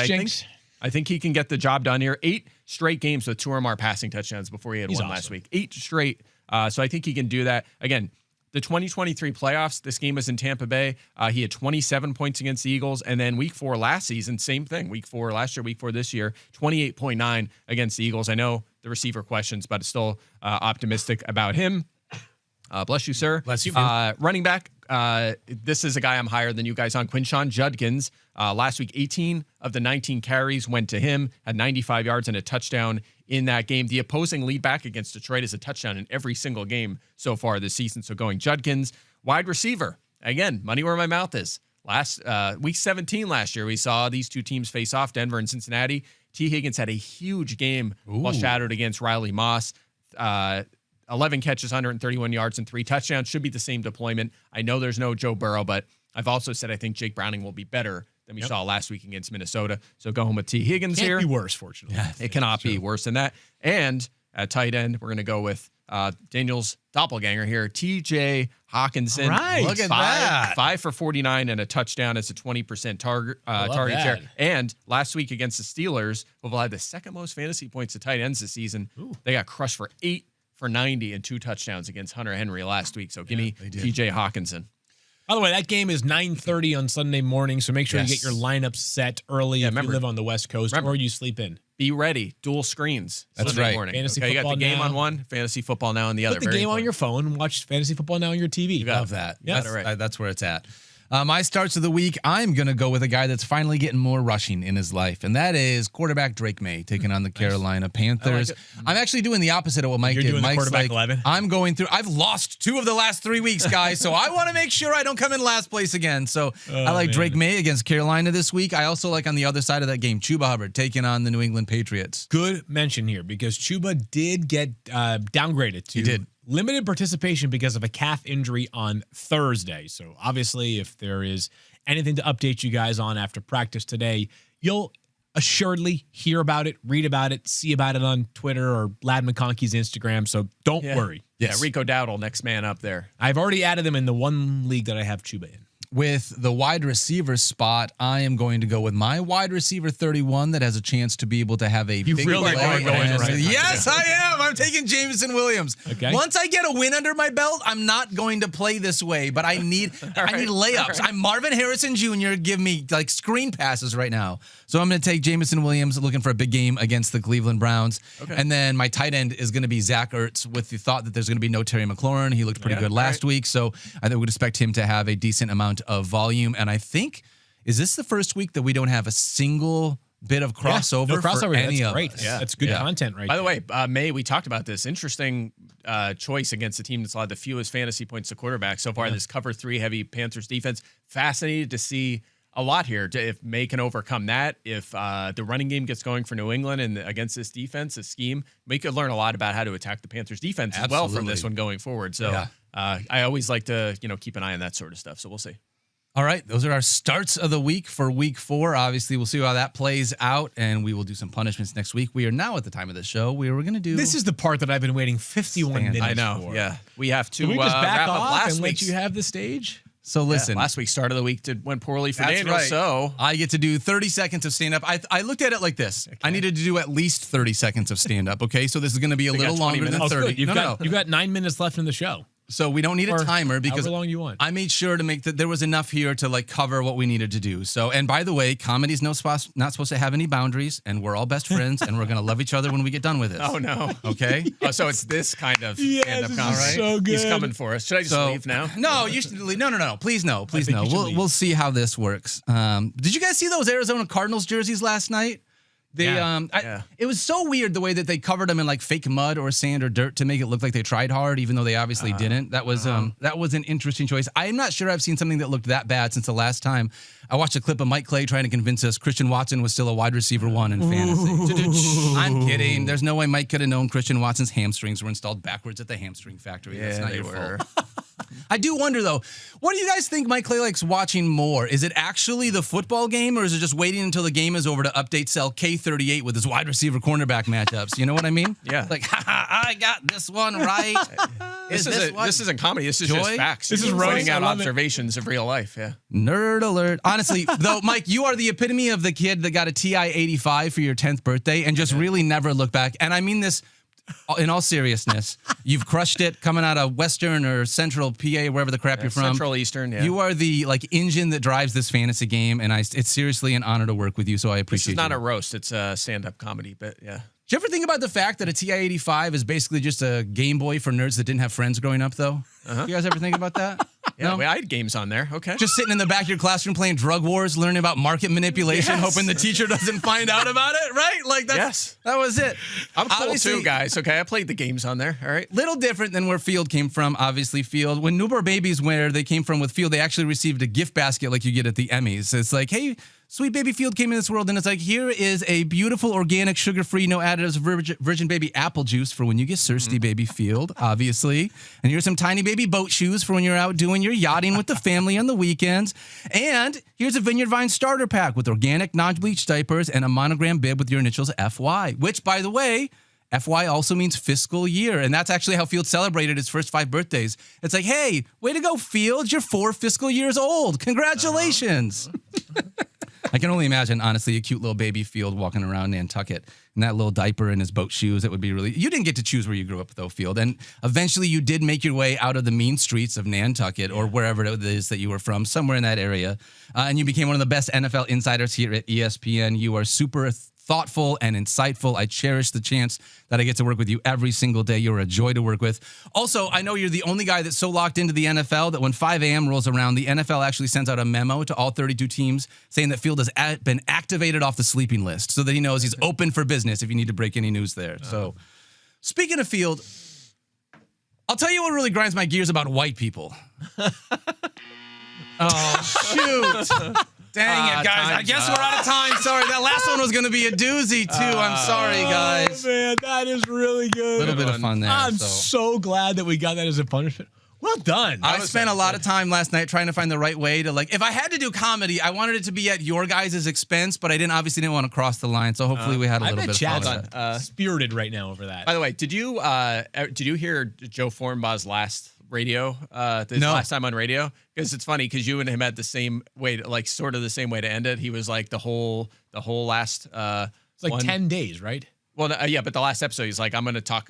I think he can get the job done here. 8 straight games with 2 or more passing touchdowns before he had one last awesome. week. 8 straight. So I think he can do that. Again, the 2023 playoffs, this game was in Tampa Bay. He had 27 points against the Eagles. And then week 4 last season, same thing. Week 4 last year, week 4 this year, 28.9 against the Eagles. I know the receiver questions, but still optimistic about him. Bless you, sir. Bless you. Running back. This is a guy I'm higher than you guys on. Quinshon Judkins. Last week, 18 of the 19 carries went to him, had 95 yards and a touchdown in that game. The opposing lead back against Detroit is a touchdown in every single game so far this season. So going Judkins. Wide receiver. Again, money where my mouth is. Last week 17 last year, we saw these 2 teams face off, Denver and Cincinnati. T. Higgins had a huge game while shadowed against Riley Moss. 11 catches, 131 yards, and 3 touchdowns. Should be the same deployment. I know there's no Joe Burrow, but I've also said I think Jake Browning will be better than we saw last week against Minnesota. So go home with T. Higgins here. Can't be worse, fortunately. Yeah, it cannot be worse than that. And at tight end, we're going to go with Daniel's doppelganger here, TJ Hawkinson. Right. Look at that. 5 for 49 and a touchdown as a 20% target share. And last week against the Steelers, who had the second most fantasy points to tight ends this season, they got crushed for 8 for 90 and 2 touchdowns against Hunter Henry last week. So give me TJ Hawkinson. By the way, that game is 9:30 on Sunday morning, so make sure you get your lineups set early if you live on the West Coast or you sleep in. Be ready. Dual screens. That's Sunday right. morning. Fantasy You got the football game now. on one, fantasy football now on the other. Put the game on your phone and watch Fantasy Football Now on your TV. Love that. Yeah. That's where it's at. My starts of the week, I'm going to go with a guy that's finally getting more rushing in his life, and that is quarterback Drake May taking on the Carolina Panthers. I'm actually doing the opposite of what Mike You're did. doing the Mike's quarterback 11? I'm going through. I've lost 2 of the last 3 weeks, guys, so I want to make sure I don't come in last place again. So I like Drake May against Carolina this week. I also like on the other side of that game, Chuba Hubbard taking on the New England Patriots. Good mention here because Chuba did get downgraded to limited participation because of a calf injury on Thursday. So obviously, if there is anything to update you guys on after practice today, you'll assuredly hear about it, read about it, see about it on Twitter or Lad McConkey's Instagram. So don't worry. Yeah, Rico Dowdle, next man up there. I've already added him in the one league that I have Chuba in. With the wide receiver spot, I am going to go with my wide receiver 31 that has a chance to be able to have a big really play. are going And- right. Yes, I am. I'm taking Jameson Williams. Okay. Once I get a win under my belt, I'm not going to play this way, but I need layups. I'm Marvin Harrison Jr. Give me like screen passes right now. So I'm going to take Jameson Williams looking for a big game against the Cleveland Browns. Okay. And then my tight end is going to be Zach Ertz with the thought that there's going to be no Terry McLaurin. He looked pretty good last week, so I think we would expect him to have a decent amount of volume. And I think, is this the first week that we don't have a single bit of crossover, no crossover. for any That's of great. us? Yeah. That's good content right By the there. way, May, we talked about this. Interesting choice against the team that's allowed the fewest fantasy points to quarterback so far. This cover 3 heavy Panthers defense. Fascinated to see a lot here. If May can overcome that, if the running game gets going for New England and against this defense, this scheme, May could learn a lot about how to attack the Panthers defense as well from this one going forward. So I always like to keep an eye on that sort of stuff. So we'll see. All right, those are our starts of the week for week 4. Obviously, we'll see how that plays out, and we will do some punishments next week. We are now at the time of the show where we're going to do... This is the part that I've been waiting 51 minutes I know, for. yeah. We have to Can we just back wrap up off last and let week's. you have the stage? So listen. Last week's start of the week went poorly for That's Daniel, right. so... I get to do 30 seconds of stand-up. I looked at it like this. I needed to do at least 30 seconds of stand-up, okay? So this is going to be a little got 20 longer than minutes. 30. You've got 9 minutes left in the show. So we don't need a timer because however long you want. I made sure to make that there was enough here to like cover what we needed to do. So, and by the way, comedy's not supposed to have any boundaries, and we're all best friends, and we're gonna love each other when we get done with this. Oh no. Okay. Oh, so it's this kind of Yes, stand-up this comedy. is so good. He's coming for us. Should I just leave now? No, you should leave. No. Please no. Please think no. you should leave. We'll see how this works. Did you guys see those Arizona Cardinals jerseys last night? It was so weird the way that they covered them in like fake mud or sand or dirt to make it look like they tried hard, even though they obviously didn't. That was an interesting choice. I'm not sure I've seen something that looked that bad since the last time I watched a clip of Mike Clay trying to convince us Christian Watson was still a wide receiver 1 in fantasy. I'm kidding. There's no way Mike could have known Christian Watson's hamstrings were installed backwards at the hamstring factory. That's not your fault. I do wonder, though, what do you guys think Mike Clay likes watching more? Is it actually the football game, or is it just waiting until the game is over to update cell K38 with his wide receiver cornerback matchups? You know what I mean? Yeah. Like, I got this one right. This isn't comedy. This is Joy? just facts. This is writing out I love it. observations of real life. Yeah. Nerd alert. Honestly, though, Mike, you are the epitome of the kid that got a TI 85 for your 10th birthday and just really never looked back. And I mean this in all seriousness. You've crushed it coming out of Western or Central PA, wherever the crap you're from. Central Eastern, yeah. You are the engine that drives this fantasy game, and it's seriously an honor to work with you, so I appreciate it. This is not a roast. It's a stand-up comedy, but yeah. Did you ever think about the fact that a TI-85 is basically just a Game Boy for nerds that didn't have friends growing up, though? You guys ever think about that? Yeah, No? I had games on there. Okay. Just sitting in the back of your classroom playing Drug Wars, learning about market manipulation, hoping the teacher doesn't find out about it, right? Like that was it. I'm cool Obviously, too, guys. Okay, I played the games on there. All right. Little different than where Field came from, obviously. Field, when newborn babies, where they came from with Field, they actually received a gift basket like you get at the Emmys. It's like, hey, Sweet Baby Field came in this world, and it's like, here is a beautiful, organic, sugar-free, no additives, virgin baby apple juice for when you get thirsty, Baby Field, obviously. And here's some tiny baby boat shoes for when you're out doing your yachting with the family on the weekends. And here's a Vineyard Vine starter pack with organic, non-bleach diapers and a monogram bib with your initials FY, which, by the way, FY also means fiscal year, and that's actually how Field celebrated his first 5 birthdays. It's like, hey, way to go, Field. You're 4 fiscal years old. Congratulations. I can only imagine, honestly, a cute little baby Field walking around Nantucket in that little diaper and his boat shoes. It would be really... You didn't get to choose where you grew up, though, Field. And eventually you did make your way out of the mean streets of Nantucket or wherever it is that you were from, somewhere in that area. And you became one of the best NFL insiders here at ESPN. You are super thoughtful and insightful. I cherish the chance that I get to work with you every single day. You're a joy to work with. Also, I know you're the only guy that's so locked into the NFL that when 5 a.m. rolls around, the NFL actually sends out a memo to all 32 teams saying that Field has been activated off the sleeping list so that he knows he's open for business if you need to break any news there. So, speaking of Field, I'll tell you what really grinds my gears about white people. Oh, shoot. Dang it, guys. I guess we're out of time. Sorry, that last one was going to be a doozy, too. I'm sorry, guys. Oh, man, that is really good. A little bit of fun there. I'm so glad that we got that as a punishment. Well done. I spent a lot of time last night trying to find the right way to, like, if I had to do comedy, I wanted it to be at your guys' expense, but I obviously didn't want to cross the line, so hopefully we had a little bit of fun. Spirited right now over that. By the way, did you hear Joe Formbaugh's last last time on radio? Because it's funny because you and him had the same way, sort of the same way to end it. He was like the whole last it's like 10 days, right? Well, yeah, but the last episode, he's like, I'm going to talk,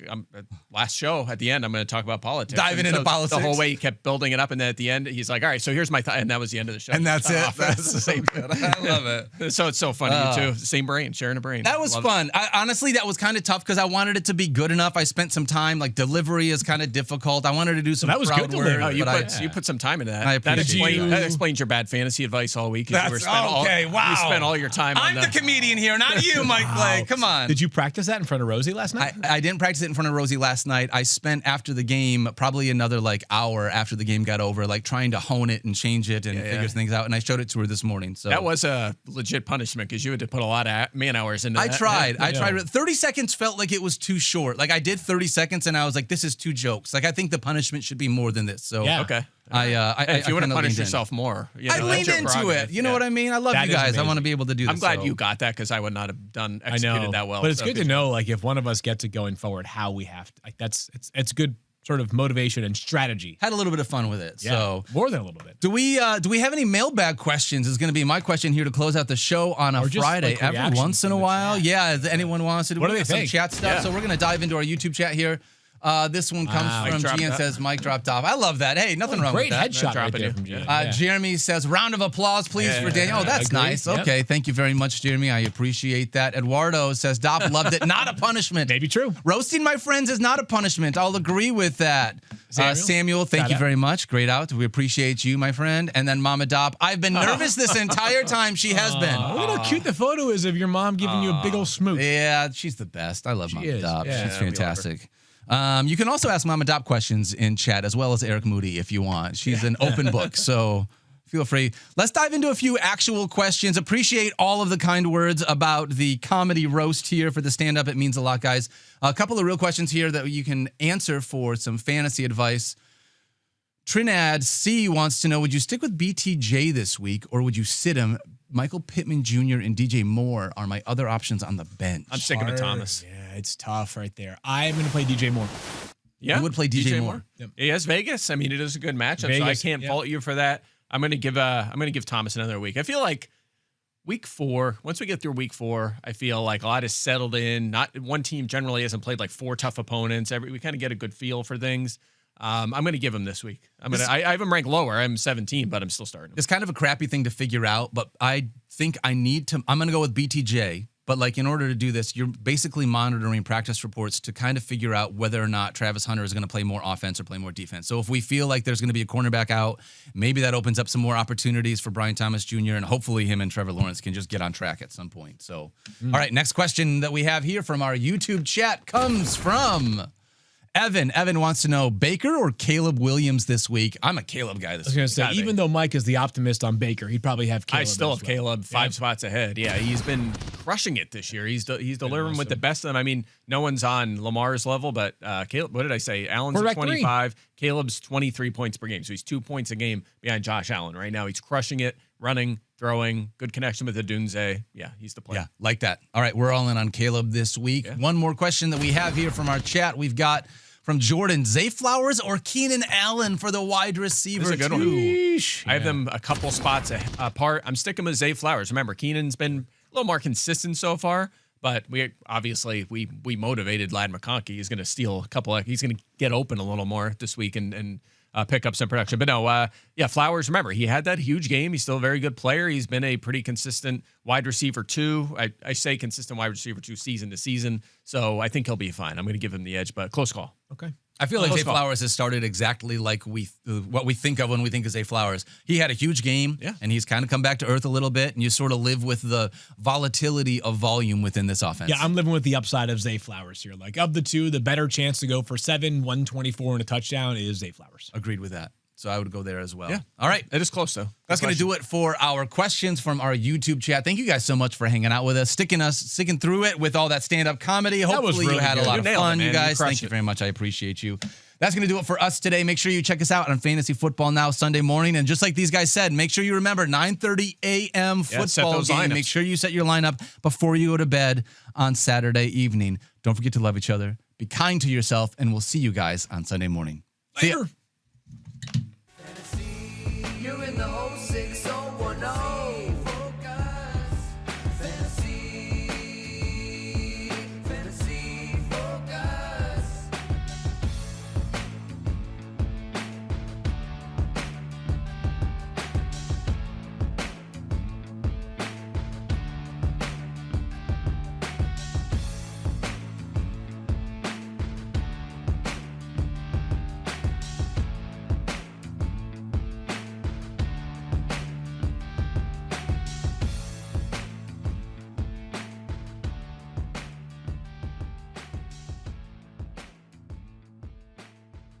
last show at the end, I'm going to talk about politics. Diving into politics. The whole way he kept building it up. And then at the end, he's like, all right, so here's my and that was the end of the show. And that's it. That's the same. Good. I love it. So it's so funny, too. Same brain, sharing a brain. That was fun. Honestly, that was kind of tough because I wanted it to be good enough. I spent some time, delivery is kind of difficult. I wanted to do some crowd work. Oh, you put some time into that. I appreciate that explains your bad fantasy advice all week. Wow. You spent all your time on the comedian here, not you, Mike Blake. Come on. Did you practice that in front of Rosie last night? I didn't practice it in front of Rosie last night. I spent after the game probably another hour after the game got over, trying to hone it and change it and figure things out. And I showed it to her this morning. So that was a legit punishment because you had to put a lot of man hours into that. I tried. 30 seconds felt like it was too short. I did 30 seconds and I was like, this is 2 jokes. I think the punishment should be more than this. So okay. If you want to punish yourself more, I leaned into it. You know what I mean? I love you guys. I want to be able to do this. I'm glad you got that because I would not have executed that well. But it's good to know, if one of us gets it going forward, how we have to. It's good sort of motivation and strategy. Had a little bit of fun with it. Yeah, so more than a little bit. Do we have any mailbag questions? Is going to be my question here to close out the show on a Friday. Every once in a while, if anyone wants to do some chat stuff. Yeah. So we're going to dive into our YouTube chat here. This one comes from Gian says, Mike dropped off. I love that. Hey, nothing wrong with that. Great headshot right there from Gian. Jeremy says, round of applause, please, for Daniel. Oh, that's nice. Yep. Okay, thank you very much, Jeremy. I appreciate that. Eduardo says, Dopp loved it. Not a punishment. Maybe true. Roasting my friends is not a punishment. I'll agree with that. Samuel, thank you very much. Great out. We appreciate you, my friend. And then Mama Dopp, I've been nervous this entire time. She has been. Look at how cute the photo is of your mom giving you a big old smooch. Yeah, she's the best. I love Mama Dopp. She's fantastic. You can also ask Mama Dopp questions in chat as well as Eric Moody if you want. She's an open book, so feel free. Let's dive into a few actual questions. Appreciate all of the kind words about the comedy roast here for the stand-up. It means a lot, guys. A couple of real questions here that you can answer for some fantasy advice. Trinad C wants to know, would you stick with BTJ this week or would you sit him? Michael Pittman Jr. and DJ Moore are my other options on the bench. I'm sticking with Thomas. Yeah, it's tough right there. I'm going to play DJ Moore. Yeah, you would play DJ Moore. Yep. Yes, Vegas. I mean, it is a good matchup, so I can't fault you for that. I'm going to give Thomas another week. I feel like week 4. Once we get through week 4, I feel like a lot is settled in. Not one team generally hasn't played 4 tough opponents. We kind of get a good feel for things. I'm going to give him this week. I have him ranked lower. I'm 17, but I'm still starting him. It's kind of a crappy thing to figure out, but I think I'm going to go with BTJ. But in order to do this, you're basically monitoring practice reports to kind of figure out whether or not Travis Hunter is going to play more offense or play more defense. So if we feel like there's going to be a cornerback out, maybe that opens up some more opportunities for Brian Thomas Jr. and hopefully him and Trevor Lawrence can just get on track at some point. So, all right, next question that we have here from our YouTube chat comes from Evan wants to know Baker or Caleb Williams this week. I'm a Caleb guy this week. I was going to say, even though Mike is the optimist on Baker, he'd probably have Caleb. I still have as well. Caleb 5 spots ahead. Yeah, he's been crushing it this year. He's delivering with the best of them. I mean, no one's on Lamar's level, but Caleb, what did I say? Allen's at 25. Caleb's 23 points per game. So he's 2 points a game behind Josh Allen right now. He's crushing it, running, throwing, good connection with Adunze. Yeah, he's the player. Yeah, like that. All right, we're all in on Caleb this week. Yeah. One more question that we have here from our chat. We've got from Jordan, Zay Flowers or Keenan Allen for the wide receiver? This is a good one. Sheesh. I have them a couple spots apart. I'm sticking with Zay Flowers. Remember, Keenan's been a little more consistent so far, but we obviously motivated Lad McConkey. He's going to steal a couple. He's going to get open a little more this week and pick up some production. But no, Flowers, remember, he had that huge game. He's still a very good player. He's been a pretty consistent wide receiver too. I say consistent wide receiver 2 season to season. So I think he'll be fine. I'm going to give him the edge, but close call. Okay. I feel like Zay Flowers has started exactly like what we think of when we think of Zay Flowers. He had a huge game, and he's kind of come back to earth a little bit, and you sort of live with the volatility of volume within this offense. Yeah, I'm living with the upside of Zay Flowers here. Like, of the two, the better chance to go for 124 and a touchdown is Zay Flowers. Agreed with that. So I would go there as well. Yeah. All right. It is close, though. That's going to do it for our questions from our YouTube chat. Thank you guys so much for hanging out with us, sticking through it with all that stand-up comedy. Hopefully really you had good. a lot of fun, you guys. Thank crushed you very much. I appreciate you. That's going to do it for us today. Make sure you check us out on Fantasy Football Now Sunday morning. And just like these guys said, make sure you remember 9:30 a.m. football game. Lineups. Make sure you set your lineup before you go to bed on Saturday evening. Don't forget to love each other. Be kind to yourself, and we'll see you guys on Sunday morning. Later.